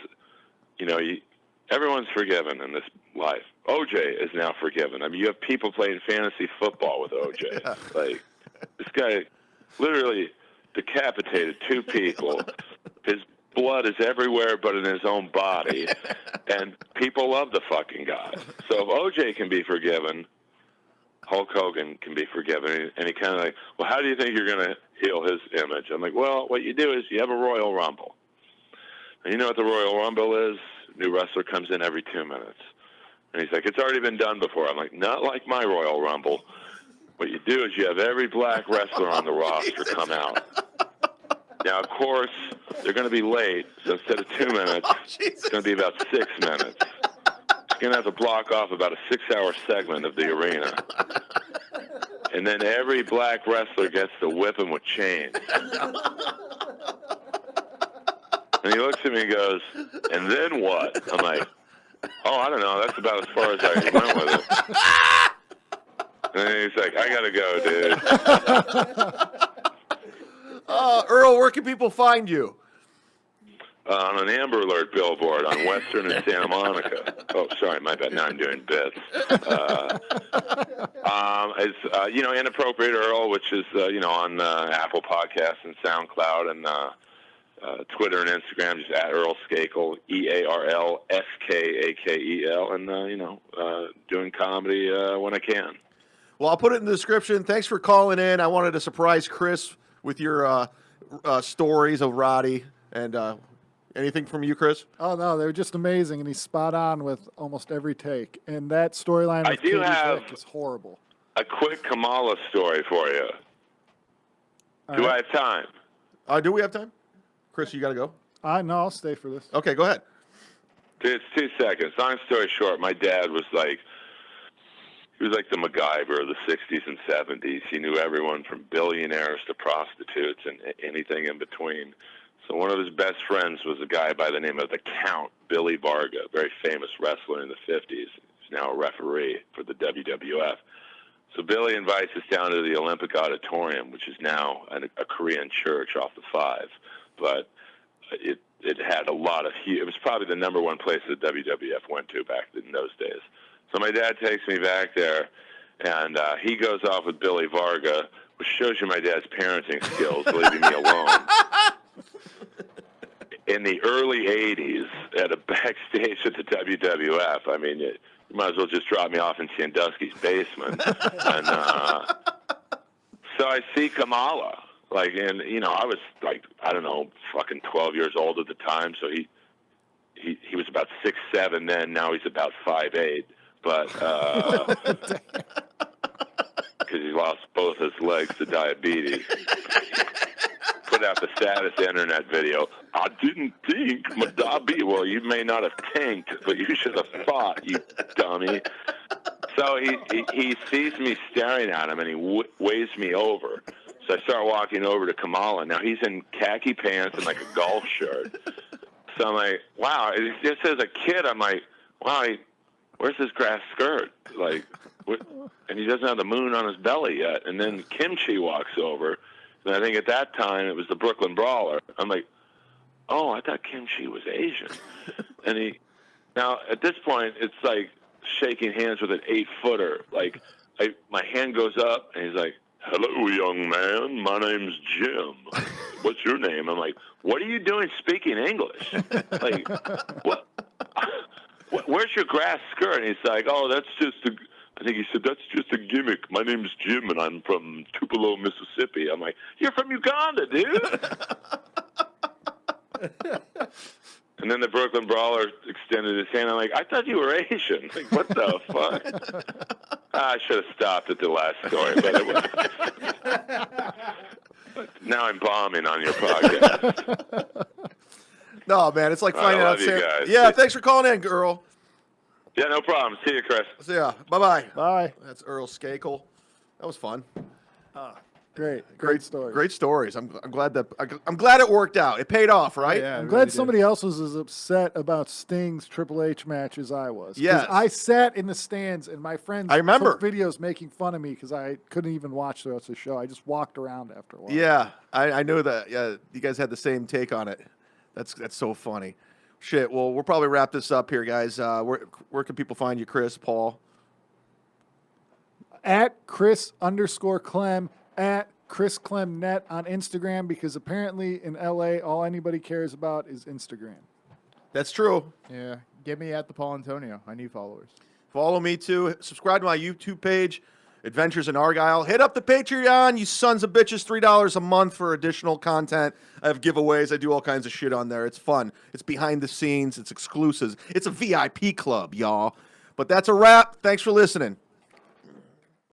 everyone's forgiven in this life. OJ is now forgiven. I mean, you have people playing fantasy football with OJ. Yeah. Like, this guy literally decapitated 2 people. His blood is everywhere but in his own body, and people love the fucking guy. So if OJ can be forgiven, Hulk Hogan can be forgiven. And he kind of like, well, how do you think you're going to heal his image? I'm like, well, what you do is you have a Royal Rumble. And you know what the Royal Rumble is? New wrestler comes in every 2 minutes. And he's like, it's already been done before. I'm like, not like my Royal Rumble. What you do is you have every black wrestler on the roster come out. Now, of course, they're going to be late, so instead of 2 minutes, it's going to be about 6 minutes. It's going to have to block off about a 6-hour segment of the arena. And then every black wrestler gets to whip him with chains. And he looks at me and goes, and then what? I'm like, oh, I don't know. That's about as far as I went with it. And then he's like, I got to go, dude. Earl, where can people find you? On an Amber Alert billboard on Western and Santa Monica. Oh, sorry, my bad. Now I'm doing bits. It's Inappropriate Earl, which is on Apple Podcasts and SoundCloud and Twitter and Instagram, just at Earl Skakel, EarlSkakel, and doing comedy when I can. Well, I'll put it in the description. Thanks for calling in. I wanted to surprise Chris with your stories of Roddy. And anything from you, Chris? Oh, no, they're just amazing, and he's spot on with almost every take. And that storyline with Katie Vick is horrible. A quick Kamala story for you. Do I have time? Do we have time? Chris, you got to go? No, I'll stay for this. Okay, go ahead. It's 2 seconds. Long story short, my dad was like, he was like the MacGyver of the 60s and 70s. He knew everyone from billionaires to prostitutes and anything in between. So one of his best friends was a guy by the name of the Count, Billy Varga, a very famous wrestler in the 50s. He's now a referee for the WWF. So Billy invites us down to the Olympic Auditorium, which is now a Korean church off the 5. But it had a lot of it was probably the number one place the WWF went to back in those days. So my dad takes me back there, and he goes off with Billy Varga, which shows you my dad's parenting skills, leaving me alone. In the early 80s, at a backstage at the WWF, I mean, you might as well just drop me off in Sandusky's basement. And so I see Kamala. And I was like, I don't know, fucking 12 years old at the time. So he was about 6'7" then. Now he's about 5'8". But because he lost both his legs to diabetes. Put out the status internet video. I didn't think my diabetes. Well, you may not have tanked, but you should have thought, you dummy. So he sees me staring at him, and he waves me over. So I start walking over to Kamala. Now he's in khaki pants and like a golf shirt. So I'm like, wow. Just as a kid, I'm like, wow, where's his grass skirt? Like, what? And he doesn't have the moon on his belly yet. And then Kimchi walks over. And I think at that time it was the Brooklyn Brawler. I'm like, oh, I thought Kimchi was Asian. And now at this point, it's like shaking hands with an 8-footer. Like, my hand goes up, and he's like, hello, young man. My name's Jim. What's your name? I'm like, what are you doing speaking English? Like, what? Where's your grass skirt? And he's like, oh, that's just I think he said, that's just a gimmick. My name's Jim, and I'm from Tupelo, Mississippi. I'm like, you're from Uganda, dude. And then the Brooklyn Brawler extended his hand. I'm like, I thought you were Asian. Like, what the fuck? I should have stopped at the last story, but it was. Now I'm bombing on your podcast. No, man, it's like finding out. love you guys. Yeah, thanks for calling in, Earl. Yeah, no problem. See you, Chris. See ya. Bye-bye. Bye. That's Earl Skakel. That was fun. Great story. Great stories. I'm glad it worked out. It paid off, right? Yeah, I'm it glad really did. somebody else was as upset about Sting's Triple H match as I was. 'Cause Yes. I sat in the stands and my friends I remember. took videos making fun of me because I couldn't even watch the rest of the show. I just walked around after a while. Yeah, I knew that. Yeah, you guys had the same take on it. That's so funny. Shit. Well, we'll probably wrap this up here, guys. Where can people find you, Chris, Paul? At Chris_Clem, at Chris Clem Net on Instagram, because apparently in LA all anybody cares about is Instagram. That's true. Yeah, get me at the Paul Antonio. I need followers. Follow me too. Subscribe to my YouTube page, Adventures in Argyle. Hit up the Patreon, you sons of bitches. $3 a month for additional content. I have giveaways. I do all kinds of shit on there. It's fun. It's behind the scenes. It's exclusives. It's a VIP club, y'all. But that's a wrap. Thanks for listening.